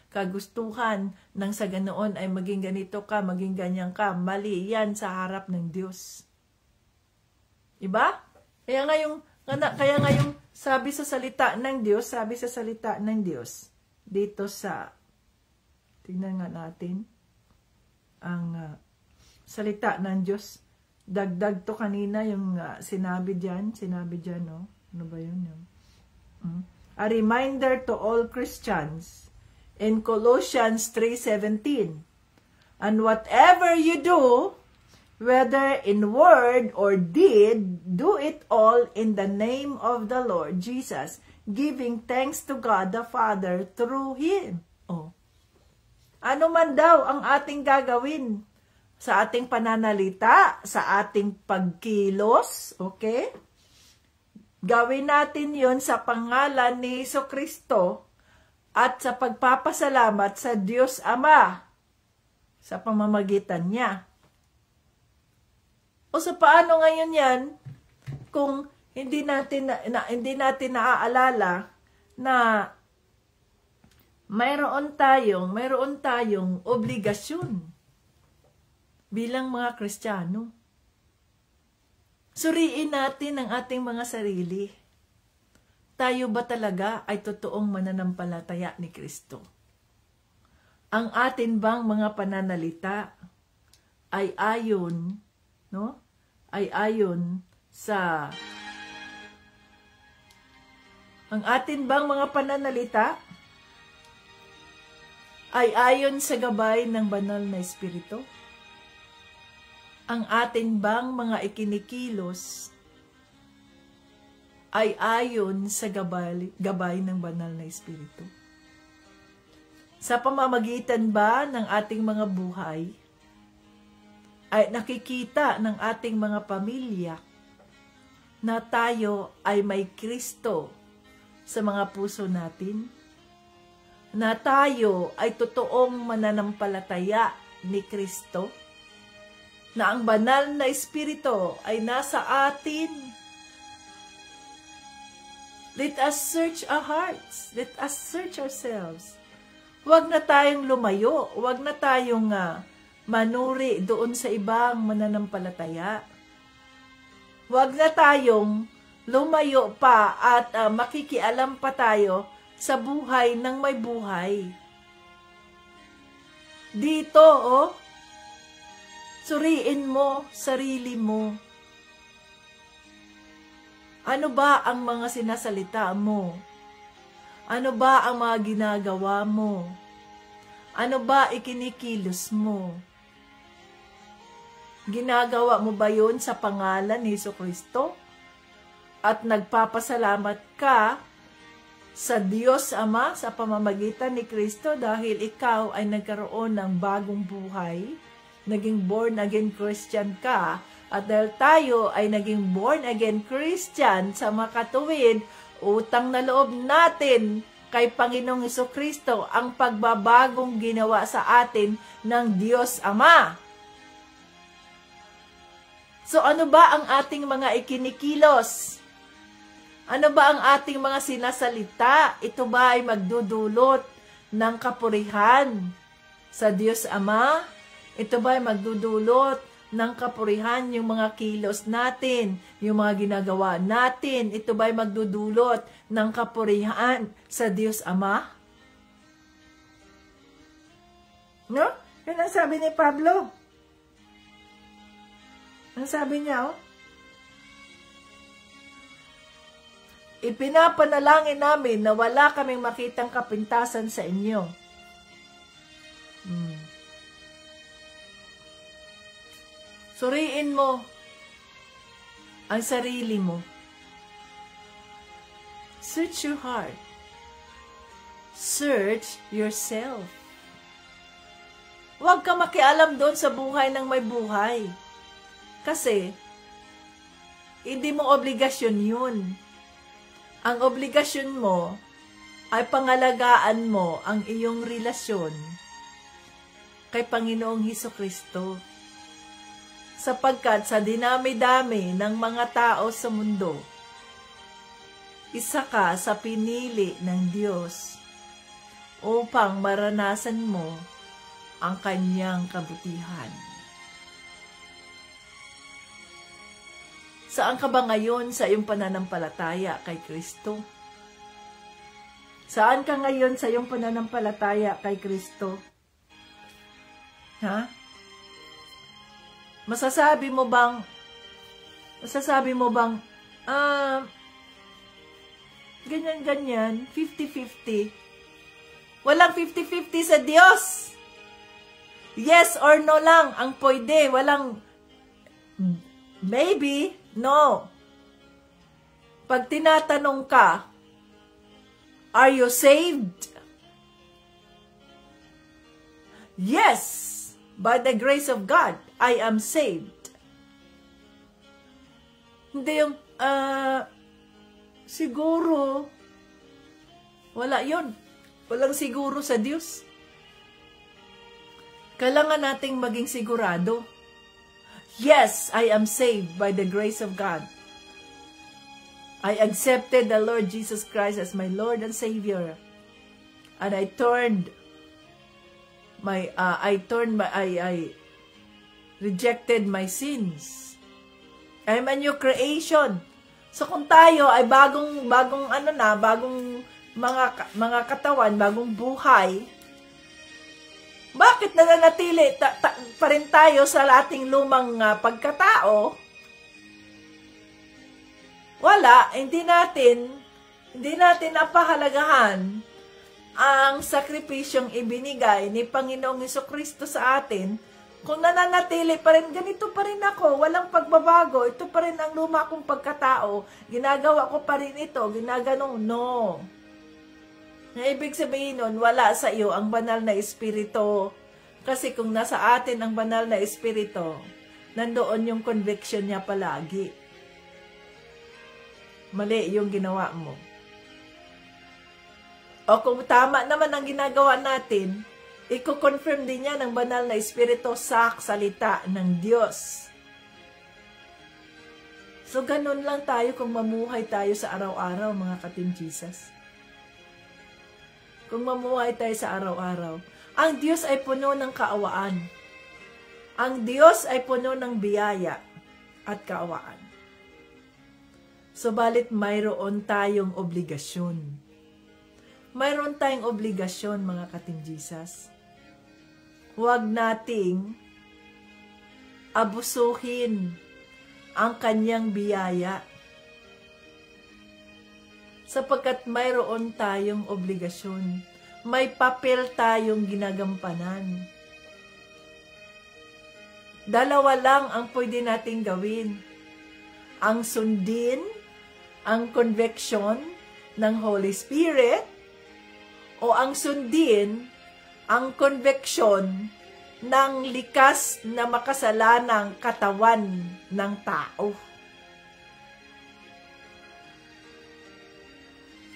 kagustuhan nang sa ganoon ay maging ganito ka, maging ganyan ka. Mali yan sa harap ng Diyos. Diba? Kaya nga yung sabi sa salita ng Diyos, dito sa, tingnan nga natin, ang salita ng Diyos. Dagdag to kanina yung sinabi dyan, no? Ano ba yun? A reminder to all Christians in Colossians 3:17. And whatever you do, whether in word or deed, do it all in the name of the Lord Jesus, giving thanks to God the Father through Him. Oh. Ano man daw ang ating gagawin sa ating pananalita, sa ating pagkilos, okay? Gawin natin yon sa pangalan ni Jesucristo at sa pagpapasalamat sa Diyos Ama sa pamamagitan niya. O sa paano ngayon yan kung hindi natin naaalala na mayroon tayong obligasyon bilang mga Kristiyano. Suriin natin ang ating mga sarili. Tayo ba talaga ay totoong mananampalataya ni Kristo? Ang atin bang mga pananalita ay ayon, no? Ay ayon sa ang atin bang mga pananalita ay ayon sa gabay ng banal na Espiritu? Ang atin bang mga ikinikilos ay ayon sa gabay ng banal na Espiritu? Sa pamamagitan ba ng ating mga buhay, ay nakikita ng ating mga pamilya na tayo ay may Kristo sa mga puso natin? Na tayo ay totoong mananampalataya ni Kristo? Na ang banal na Espiritu ay nasa atin? Let us search our hearts. Let us search ourselves. Huwag na tayong lumayo. Huwag na tayong manuri doon sa ibang mananampalataya. Huwag na tayong lumayo pa at makikialam pa tayo sa buhay ng may buhay. Dito, suriin mo sarili mo. Ano ba ang mga sinasalita mo? Ano ba ang mga ginagawa mo? Ano ba ikinikilos mo? Ginagawa mo ba yun sa pangalan ni Jesucristo? At nagpapasalamat ka sa Diyos Ama sa pamamagitan ni Kristo dahil ikaw ay nagkaroon ng bagong buhay, naging born again Christian ka, at dahil tayo ay naging born again Christian sa makatuwid, utang na loob natin kay Panginoong Jesucristo ang pagbabagong ginawa sa atin ng Diyos Ama. So ano ba ang ating mga ikinikilos? Ano ba ang ating mga sinasalita? Ito ba ay magdudulot ng kapurihan sa Diyos Ama? Ito ba ay magdudulot ng kapurihan yung mga kilos natin, yung mga ginagawa natin? Ito ba ay magdudulot ng kapurihan sa Diyos Ama? No? Yan ang sabi ni Pablo. Ang sabi niya, ipinapanalangin namin na wala kaming makitang kapintasan sa inyo. Suriin mo ang sarili mo. Search your heart. Search yourself. Huwag ka makialam doon sa buhay ng may buhay. Kasi, hindi mo obligasyon yun. Ang obligasyon mo ay pangalagaan mo ang iyong relasyon kay Panginoong Jesucristo. Sapagkat sa dinami-dami ng mga tao sa mundo, isa ka sa pinili ng Diyos upang maranasan mo ang kanyang kabutihan. Saan ka ba ngayon sa iyong pananampalataya kay Kristo? Saan ka ngayon sa iyong pananampalataya kay Kristo? Ha? Masasabi mo bang, ganyan-ganyan, 50-50? Walang 50-50 sa Diyos. Yes or no lang ang pwede. Walang maybe, no. Pag tinatanong ka, Are you saved? Yes, by the grace of God, I am saved. Hindi yung, siguro, wala yun. Walang siguro sa Diyos. Kailangan nating maging sigurado. Yes, I am saved by the grace of God. I accepted the Lord Jesus Christ as my Lord and Savior. And I rejected my sins. I'm a new creation. So kung tayo ay bagong mga katawan, bagong buhay, bakit nananatili pa rin tayo sa ating lumang pagkatao? Wala, hindi natin napahalagahan ang sakripisyong ibinigay ni Panginoong Jesucristo sa atin. Kung nananatili pa rin, ganito pa rin ako, walang pagbabago, ito pa rin ang luma kong pagkatao, ginagawa ko pa rin ito, ginaganong, no. Na ibig sabihin nun, wala sa iyo ang banal na espiritu. Kasi kung nasa atin ang banal na espiritu, nandoon yung conviction niya palagi. Mali yung ginawa mo. O kung tama naman ang ginagawa natin, i-confirm din niya ng banal na espiritu sa salita ng Diyos. So, ganun lang tayo kung mamuhay tayo sa araw-araw, mga ka-Team Jesus. Kung mamuhay tayo sa araw-araw. Ang Diyos ay puno ng kaawaan. Ang Diyos ay puno ng biyaya at kaawaan. Subalit mayroon tayong obligasyon. Mayroon tayong obligasyon, mga ka-Team Jesus. Huwag nating abusuhin ang kanyang biyaya. Sapagkat mayroon tayong obligasyon. May papel tayong ginagampanan. Dalawa lang ang pwede nating gawin. Ang sundin, ang conviction ng Holy Spirit, o ang sundin, ang conviction ng likas na makasalanang katawan ng tao.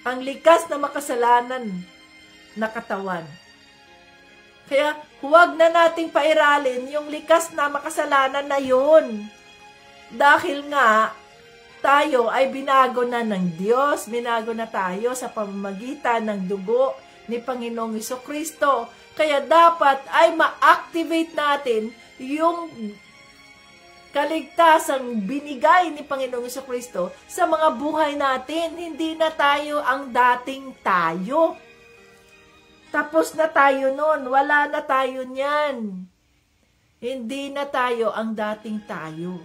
Ang likas na makasalanan na katawan. Kaya huwag na nating pairalin yung likas na makasalanan na yun. Dahil nga, tayo ay binago na ng Diyos, binago na tayo sa pamamagitan ng dugo ni Panginoong Jesucristo. Kaya dapat ay ma-activate natin yung kaligtasang binigay ni Panginoong Jesucristo sa mga buhay natin. Hindi na tayo ang dating tayo. Tapos na tayo nun. Wala na tayo niyan. Hindi na tayo ang dating tayo.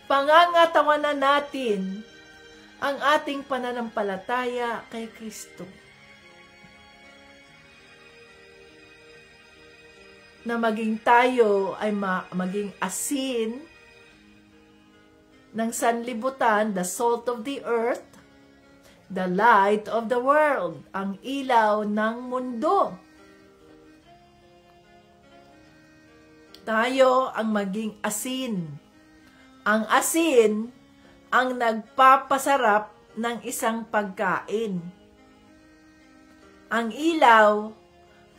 Pangangatawanan natin ang ating pananampalataya kay Kristo. Na maging tayo ay maging asin ng sanlibutan, the salt of the earth, the light of the world, ang ilaw ng mundo. Tayo ang maging asin. Ang asin ang nagpapasarap ng isang pagkain. Ang ilaw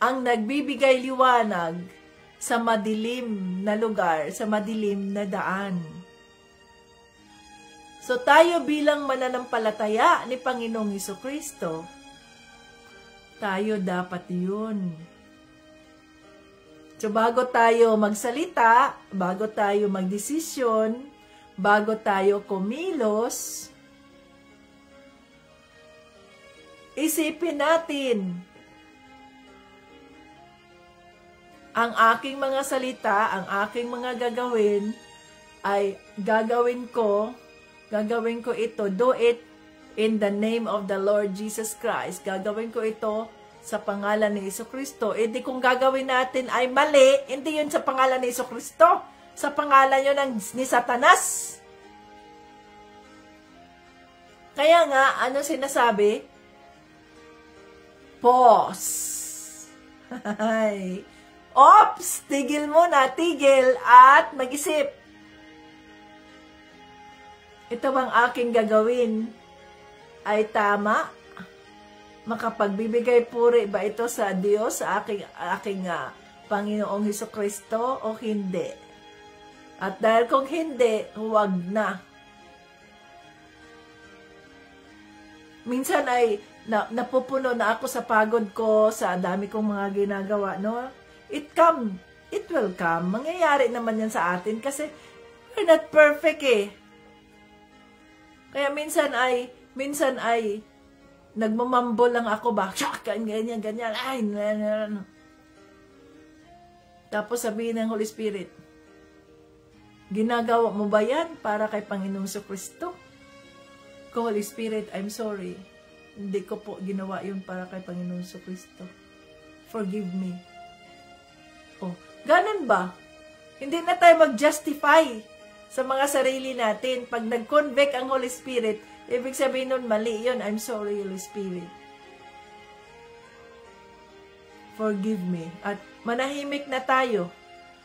ang nagbibigay liwanag sa madilim na lugar, sa madilim na daan. So tayo bilang mananampalataya ni Panginoong Jesucristo, tayo dapat yun. So bago tayo magsalita, bago tayo magdesisyon, bago tayo kumilos, isipin natin, ang aking mga salita, ang aking mga gagawin, ay gagawin ko ito, do it in the name of the Lord Jesus Christ. Gagawin ko ito sa pangalan ni Jesucristo. E di kung gagawin natin ay mali, hindi yun sa pangalan ni Jesucristo. Sa pangalan yun ni Satanas. Kaya nga, ano sinasabi? Pause. Ops! Tigil muna, tigil at mag-isip. Ito bang aking gagawin ay tama? Makapagbibigay puri ba ito sa Diyos, sa aking Panginoong Hesukristo o hindi? At dahil kung hindi, huwag na. Minsan ay napupuno na ako sa pagod ko, sa dami kong mga ginagawa, no? It will come. Mangyayari naman yan sa atin kasi we're not perfect eh. Kaya minsan ay nagmamambo lang ako ba? Ganyan. Ay, tapos sabihin ng Holy Spirit, ginagawa mo ba yan para kay Panginoong Kristo? Ko, Holy Spirit, I'm sorry. Hindi ko po ginawa yun para kay Panginoong Kristo. Forgive me. Oh, ganun ba? Hindi na tayo mag-justify sa mga sarili natin. Pag nag-convict ang Holy Spirit, ibig sabihin nun, mali yun. I'm sorry, Holy Spirit. Forgive me. At manahimik na tayo.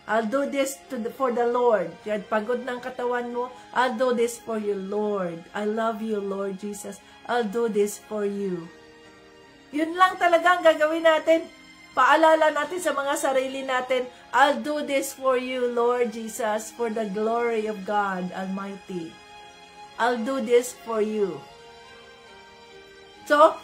I'll do this for the Lord. Yan, pagod ng katawan mo, I'll do this for you, Lord. I love you, Lord Jesus. I'll do this for you. Yun lang talaga ang gagawin natin. Paalala natin sa mga sarili natin, I'll do this for you, Lord Jesus, for the glory of God Almighty. I'll do this for you. So,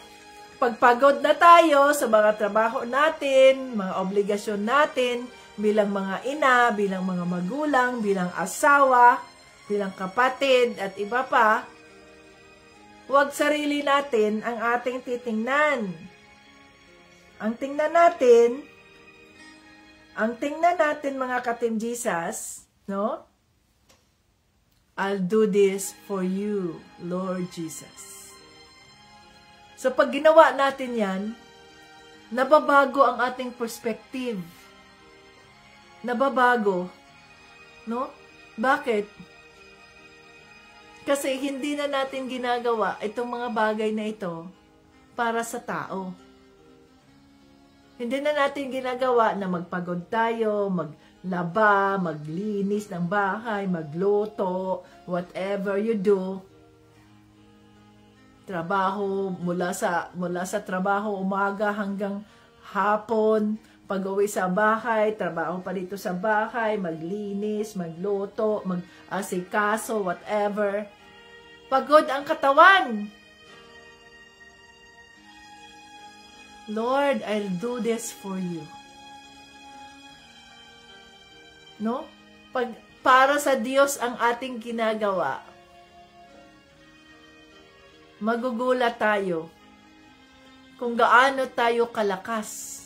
pagpagod na tayo sa mga trabaho natin, mga obligasyon natin, bilang mga ina, bilang mga magulang, bilang asawa, bilang kapatid, at iba pa, huwag sarili natin ang ating titingnan. Ang tingnan natin mga ka-Team Jesus, no? I'll do this for you, Lord Jesus. So pag ginawa natin yan, nababago ang ating perspective. Nababago, no? Bakit? Kasi hindi na natin ginagawa itong mga bagay na ito para sa tao. Hindi na natin ginagawa na magpagod tayo, maglaba, maglinis ng bahay, magluto, whatever you do. Trabaho, mula sa trabaho, umaga hanggang hapon, pag-uwi sa bahay, trabaho pa dito sa bahay, maglinis, magluto, mag-asikaso, whatever. Pagod ang katawan. Lord, I'll do this for you. No? Para sa Diyos ang ating ginagawa, magugulat tayo kung gaano tayo kalakas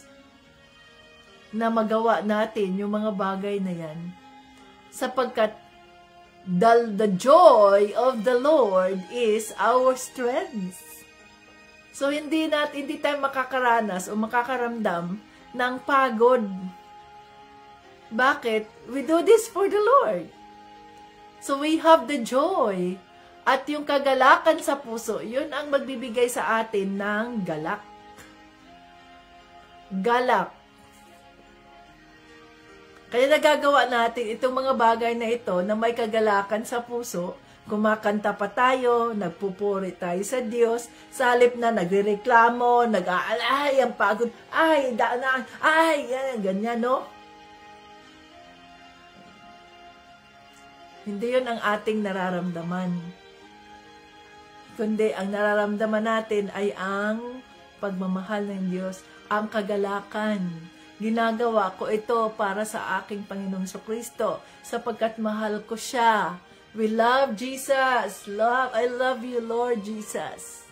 na magawa natin yung mga bagay na yan. Sapagkat the joy of the Lord is our strength. So, hindi tayo makakaranas o makakaramdam ng pagod. Bakit? We do this for the Lord. So, we have the joy. At yung kagalakan sa puso, yun ang magbibigay sa atin ng galak. Galak. Kaya nagagawa natin itong mga bagay na ito na may kagalakan sa puso. Kumakanta pa tayo, nagpupuri tayo sa Diyos, sa halip na nagrereklamo, nag-aalay, ang pagod, ay, daanan, ay, ganyan, no? Hindi yun ang ating nararamdaman. Kundi ang nararamdaman natin ay ang pagmamahal ng Diyos, ang kagalakan. Ginagawa ko ito para sa aking Panginoong Kristo, sapagkat mahal ko siya. We love Jesus. I love you, Lord Jesus.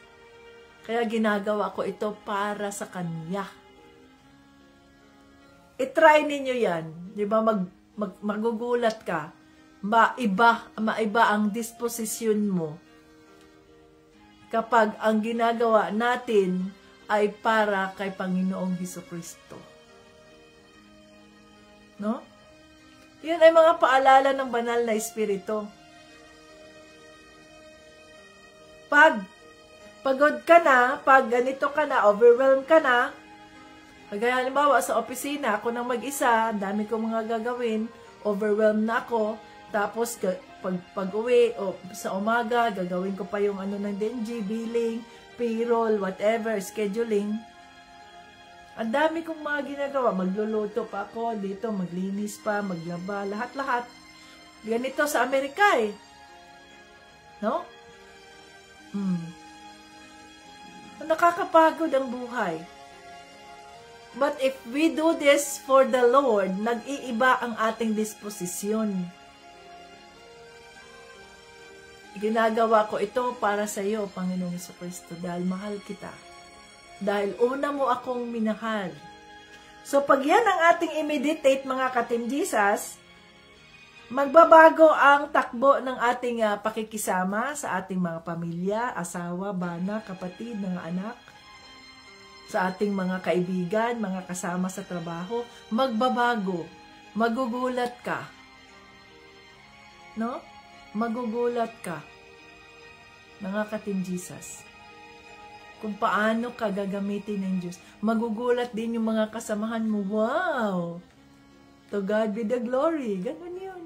Kaya ginagawa ko ito para sa Kanya. I-try ninyo yan. Di ba? Magugulat ka. Maiba ang disposisyon mo. Kapag ang ginagawa natin ay para kay Panginoong Hesukristo. No? Yun ay mga paalala ng banal na Espiritu. Pag Pagod ka na, pag ganito ka na, overwhelmed ka na, kagaya halimbawa sa opisina, ako nang mag-isa, dami kong mga gagawin, overwhelmed na ako, tapos pag-uwi, o sa umaga, gagawin ko pa yung ano ng DNG, billing, payroll, whatever, scheduling. Ang dami kong mga ginagawa, magluluto pa ako dito, maglinis pa, maglaba, lahat-lahat. Ganito sa Amerika eh. No? Nakakapagod ang buhay. But if we do this for the Lord, nag-iiba ang ating disposisyon. Ginagawa ko ito para sa iyo, Panginoong Jesucristo, dahil mahal kita. Dahil una mo akong minahal. So pag yan ang ating i-meditate, mga ka-Team Jesus, magbabago ang takbo ng ating pakikisama sa ating mga pamilya, asawa, bana, kapatid, mga anak, sa ating mga kaibigan, mga kasama sa trabaho. Magbabago. Magugulat ka. No? Magugulat ka. Mga ka-Team Jesus. Kung paano ka gagamitin ng Diyos. Magugulat din yung mga kasamahan mo. Wow! To God be the glory. Ganun yun.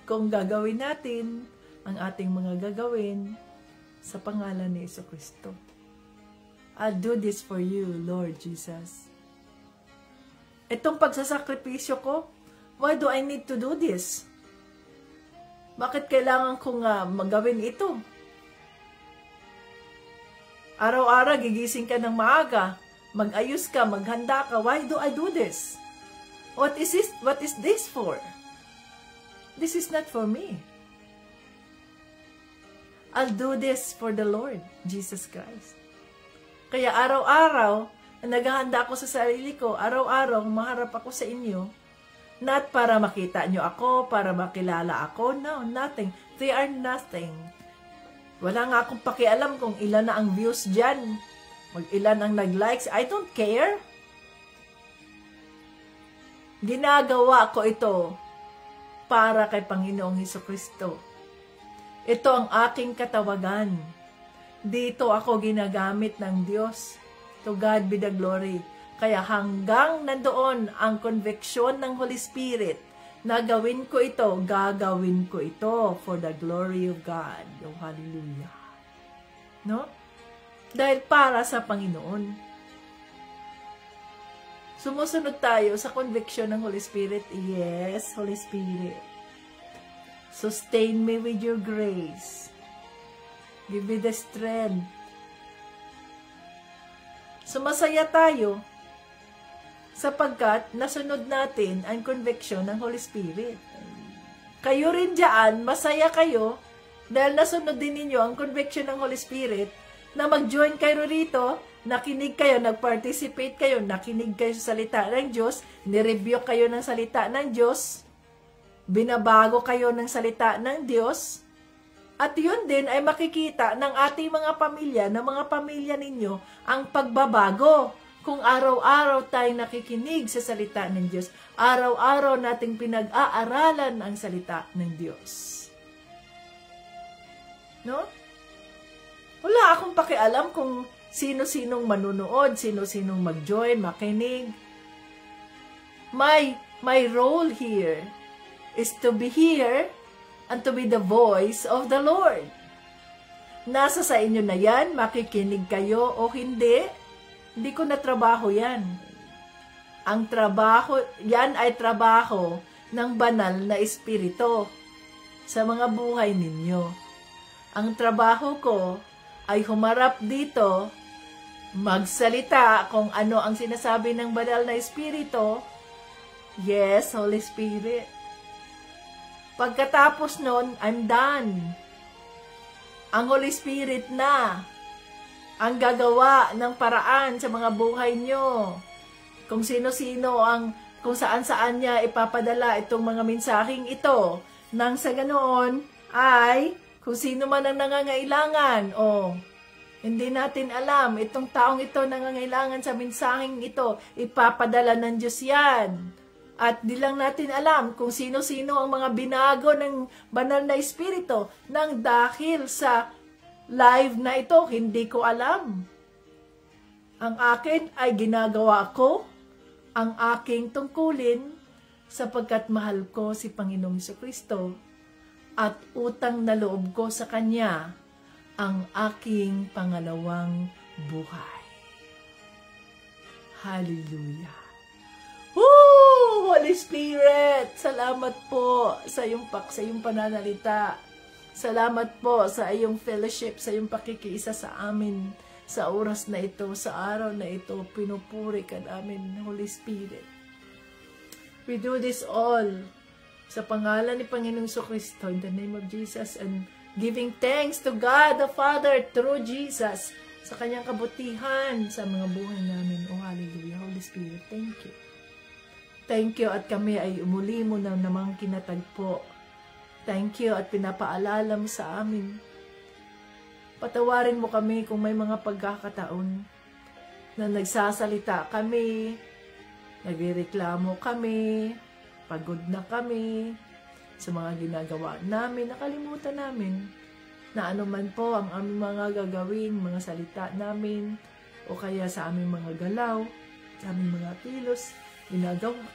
Kung gagawin natin ang ating mga gagawin sa pangalan ni Jesucristo. I'll do this for you, Lord Jesus. Itong pagsasakripisyo ko, why do I need to do this? Bakit kailangan kong magawin ito? Araw-araw gigising ka ng maaga, mag-ayos ka, maghanda ka. Why do I do this? What is this for? This is not for me. I'll do this for the Lord, Jesus Christ. Kaya araw-araw, naghahanda ako sa sarili ko, araw-araw, maharap ako sa inyo, not para makita nyo ako, para makilala ako, no, nothing. They are nothing. Wala nga akong pakialam kung ilan na ang views dyan, ilan ang nag-likes, I don't care. Ginagawa ko ito para kay Panginoong Jesucristo. Ito ang aking katawagan. Dito ako ginagamit ng Diyos. To God be the glory. Kaya hanggang nandoon ang conviction ng Holy Spirit na gawin ko ito, gagawin ko ito for the glory of God. Oh, hallelujah. No? Dahil para sa Panginoon. Sumusunod tayo sa conviction ng Holy Spirit. Yes, Holy Spirit. Sustain me with your grace. Give me the strength. Sumasaya tayo sapagkat nasunod natin ang conviction ng Holy Spirit. Kayo rin dyan, masaya kayo dahil nasunod din ninyo ang conviction ng Holy Spirit na mag-join kayo rito, nakinig kayo, nag-participate kayo, nakinig kayo sa salita ng Diyos, nireview kayo ng salita ng Diyos, binabago kayo ng salita ng Diyos, at yun din ay makikita ng ating mga pamilya, ng mga pamilya ninyo, ang pagbabago. Kung araw-araw tayong nakikinig sa salita ng Diyos, araw-araw nating pinag-aaralan ang salita ng Diyos. No? Wala akong pakialam kung sino-sinong manunood, sino-sinong mag-join, makinig. My role here is to be here and to be the voice of the Lord. Nasa sa inyo na yan, makikinig kayo o hindi. Hindi ko na trabaho yan. Ang trabaho, yan ay trabaho ng banal na espiritu sa mga buhay ninyo. Ang trabaho ko ay humarap dito, magsalita kung ano ang sinasabi ng banal na espiritu. Yes, Holy Spirit. Pagkatapos nun, I'm done. Ang Holy Spirit na ang gagawa ng paraan sa mga buhay nyo. Kung sino-sino kung saan-saan niya ipapadala itong mga mensaheng ito. Nang sa ganoon ay, kung sino man ang nangangailangan, hindi natin alam, itong taong ito nangangailangan sa mensaheng ito, ipapadala ng Diyos yan. At di lang natin alam kung sino-sino ang mga binago ng banal na espiritu nang dahil sa live na ito, hindi ko alam. Ang akin ay ginagawa ko, ang aking tungkulin, sapagkat mahal ko si Panginoong Jesucristo at utang na loob ko sa Kanya ang aking pangalawang buhay. Hallelujah. Woo! Holy Spirit, salamat po sa iyong pananalita. Salamat po sa iyong fellowship, sa iyong pakikiisa sa amin sa oras na ito, sa araw na ito. Pinupuri ka namin, Holy Spirit. We do this all sa pangalan ni Panginoong Jesucristo, in the name of Jesus, and giving thanks to God the Father through Jesus sa kanyang kabutihan sa mga buhay namin. Oh, hallelujah. Holy Spirit, thank you. Thank you at kami ay muli mo na namang kinatagpo. Thank you at pinapaalala mo sa amin. Patawarin mo kami kung may mga pagkakataon na nagsasalita kami, nagrereklamo kami, pagod na kami sa mga ginagawa namin, nakalimutan namin na anuman po ang aming mga gagawin, mga salita namin, o kaya sa aming mga galaw, sa aming mga kilos, ginagawa.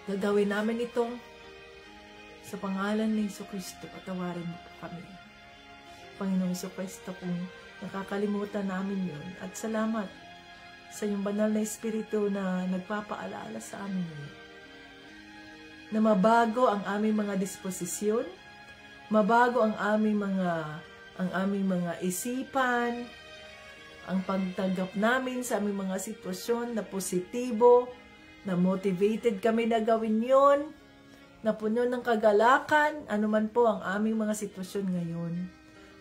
Gagawin namin ito sa pangalan ni Jesucristo. Patawarin mo po kami, Panginoong Jesucristo, kung nakakalimutan namin yun. At salamat sa iyong banal na Espiritu na nagpapaalala sa amin yun. Na mabago ang aming mga disposisyon, mabago ang aming mga isipan, ang pagtanggap namin sa aming mga sitwasyon na positibo, na motivated kami na gawin yun, na puno ng kagalakan, anuman po ang aming mga sitwasyon ngayon.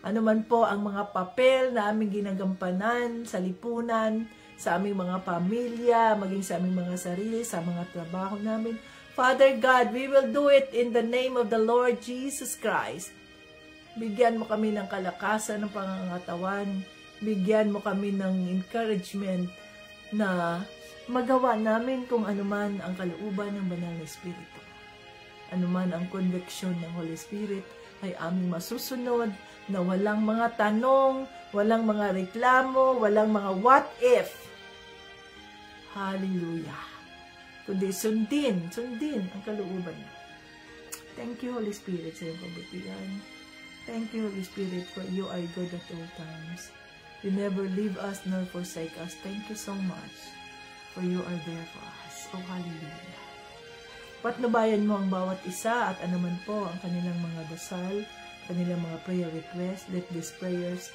Anuman po ang mga papel na aming ginagampanan sa lipunan, sa aming mga pamilya, maging sa aming mga sarili, sa mga trabaho namin. Father God, we will do it in the name of the Lord Jesus Christ. Bigyan mo kami ng kalakasan ng pangangatawan. Bigyan mo kami ng encouragement na magawa namin kung anuman ang kalooban ng banal na Espiritu. Anuman ang conviction ng Holy Spirit ay aming masusunod na walang mga tanong, walang mga reklamo, walang mga what if. Hallelujah. Kundi sundin ang kalooban. Thank you, Holy Spirit, sa iyong kabutihan. Thank you, Holy Spirit, for you are good at all times. You never leave us nor forsake us. Thank you so much, for you are there for us. Oh, hallelujah. Patnubayan mo ang bawat isa at anuman po ang kanilang mga dasal, kanilang mga prayer requests. Let these prayers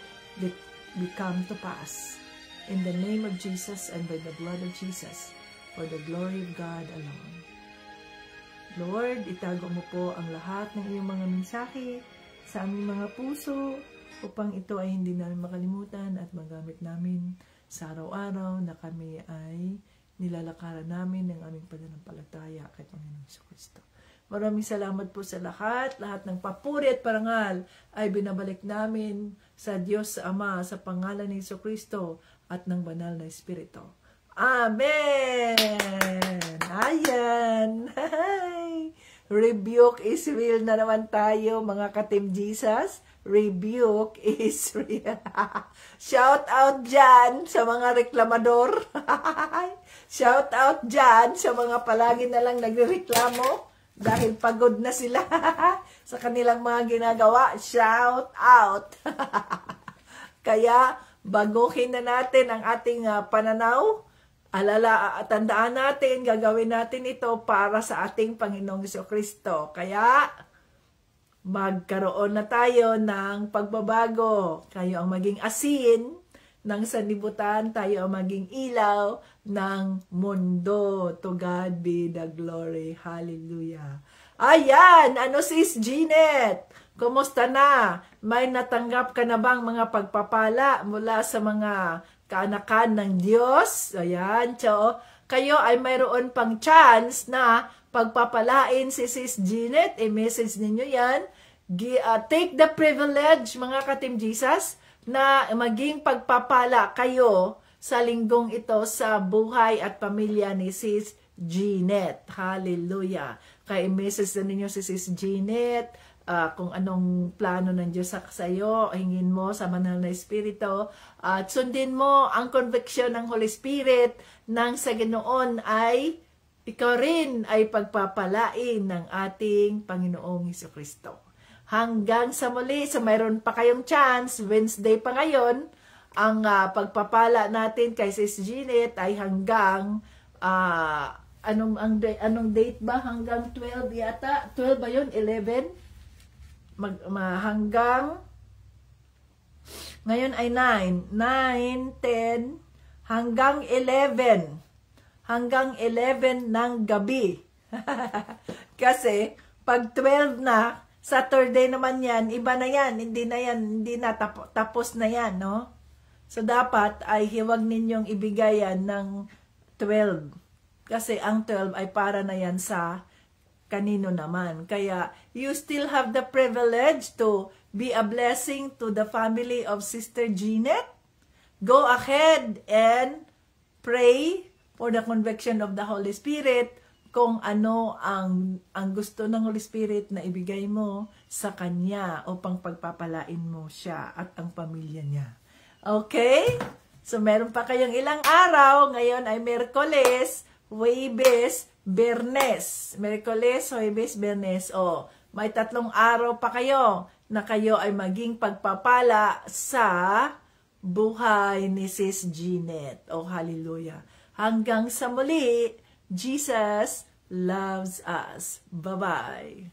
become to pass. In the name of Jesus and by the blood of Jesus, for the glory of God alone. Lord, itago mo po ang lahat ng iyong mga mensahe sa aming mga puso upang ito ay hindi namin makalimutan at magamit namin sa araw-araw na kami ay nilalakaran namin ng aming pananampalataya kay Panginoong Jesucristo. Maraming salamat po sa lahat. Lahat ng papuri at parangal ay binabalik namin sa Diyos sa Ama sa pangalan ni Jesucristo at ng banal na Espiritu. Amen! Ayan! Rebuke is real na naman tayo, mga ka-Team Jesus. Rebuke is real. Shout out dyan sa mga reklamador. Shout out dyan sa mga palagi na lang nagrereklamo dahil pagod na sila sa kanilang mga ginagawa. Shout out. Kaya baguhin na natin ang ating pananaw. Tandaan natin, gagawin natin ito para sa ating Panginoong Jesucristo. Kaya magkaroon na tayo ng pagbabago. Kayo ang maging asin ng sanlibutan, tayo ang maging ilaw ng mundo. To God be the glory. Hallelujah. Ayan, ano sis Jeanette? Kumusta na? May natanggap ka na bang mga pagpapala mula sa mga kaanakan ng Diyos? Ayan, so kayo ay mayroon pang chance na pagpapalain si sis Jeanette. I-message ninyo yan. Take the privilege, mga ka-Team Jesus, na maging pagpapala kayo sa linggong ito sa buhay at pamilya ni sis Jeanette. Hallelujah. Kaya i-message na ninyo si sis Jeanette kung anong plano ng Diyos sa iyo, hingin mo sa Banal na Espiritu, at sundin mo ang conviction ng Holy Spirit nang sa Ginoon ay ikaw rin ay pagpapalain ng ating Panginoong Hesukristo. Hanggang sa muli, so mayroon pa kayong chance, Wednesday pa ngayon, ang pagpapala natin kay Sis Jeanette ay hanggang, anong date ba? Hanggang 12 yata? 12 ba yun? 11? Hanggang, ngayon ay 9, 10, hanggang 11. Hanggang 11 ng gabi. Kasi, pag 12 na, Saturday naman yan, iba na yan, hindi na tapos na yan, no? So, dapat ay hiwag ninyong ibigay yan ng 12. Kasi ang 12 ay para na yan sa kanino naman. Kaya, you still have the privilege to be a blessing to the family of Sister Jeanette. Go ahead and pray for the conviction of the Holy Spirit kung ano ang gusto ng Holy Spirit na ibigay mo sa Kanya upang pagpapalain mo siya at ang pamilya niya. Okay? So, meron pa kayong ilang araw. Ngayon ay Miyerkules, Huwebes, Biyernes. Miyerkules, Huwebes, Biyernes. O, may 3 araw pa kayo na kayo ay maging pagpapala sa buhay ni Sis Jeanette. Oh, hallelujah. Hanggang sa muli, Jesus loves us. Bye-bye.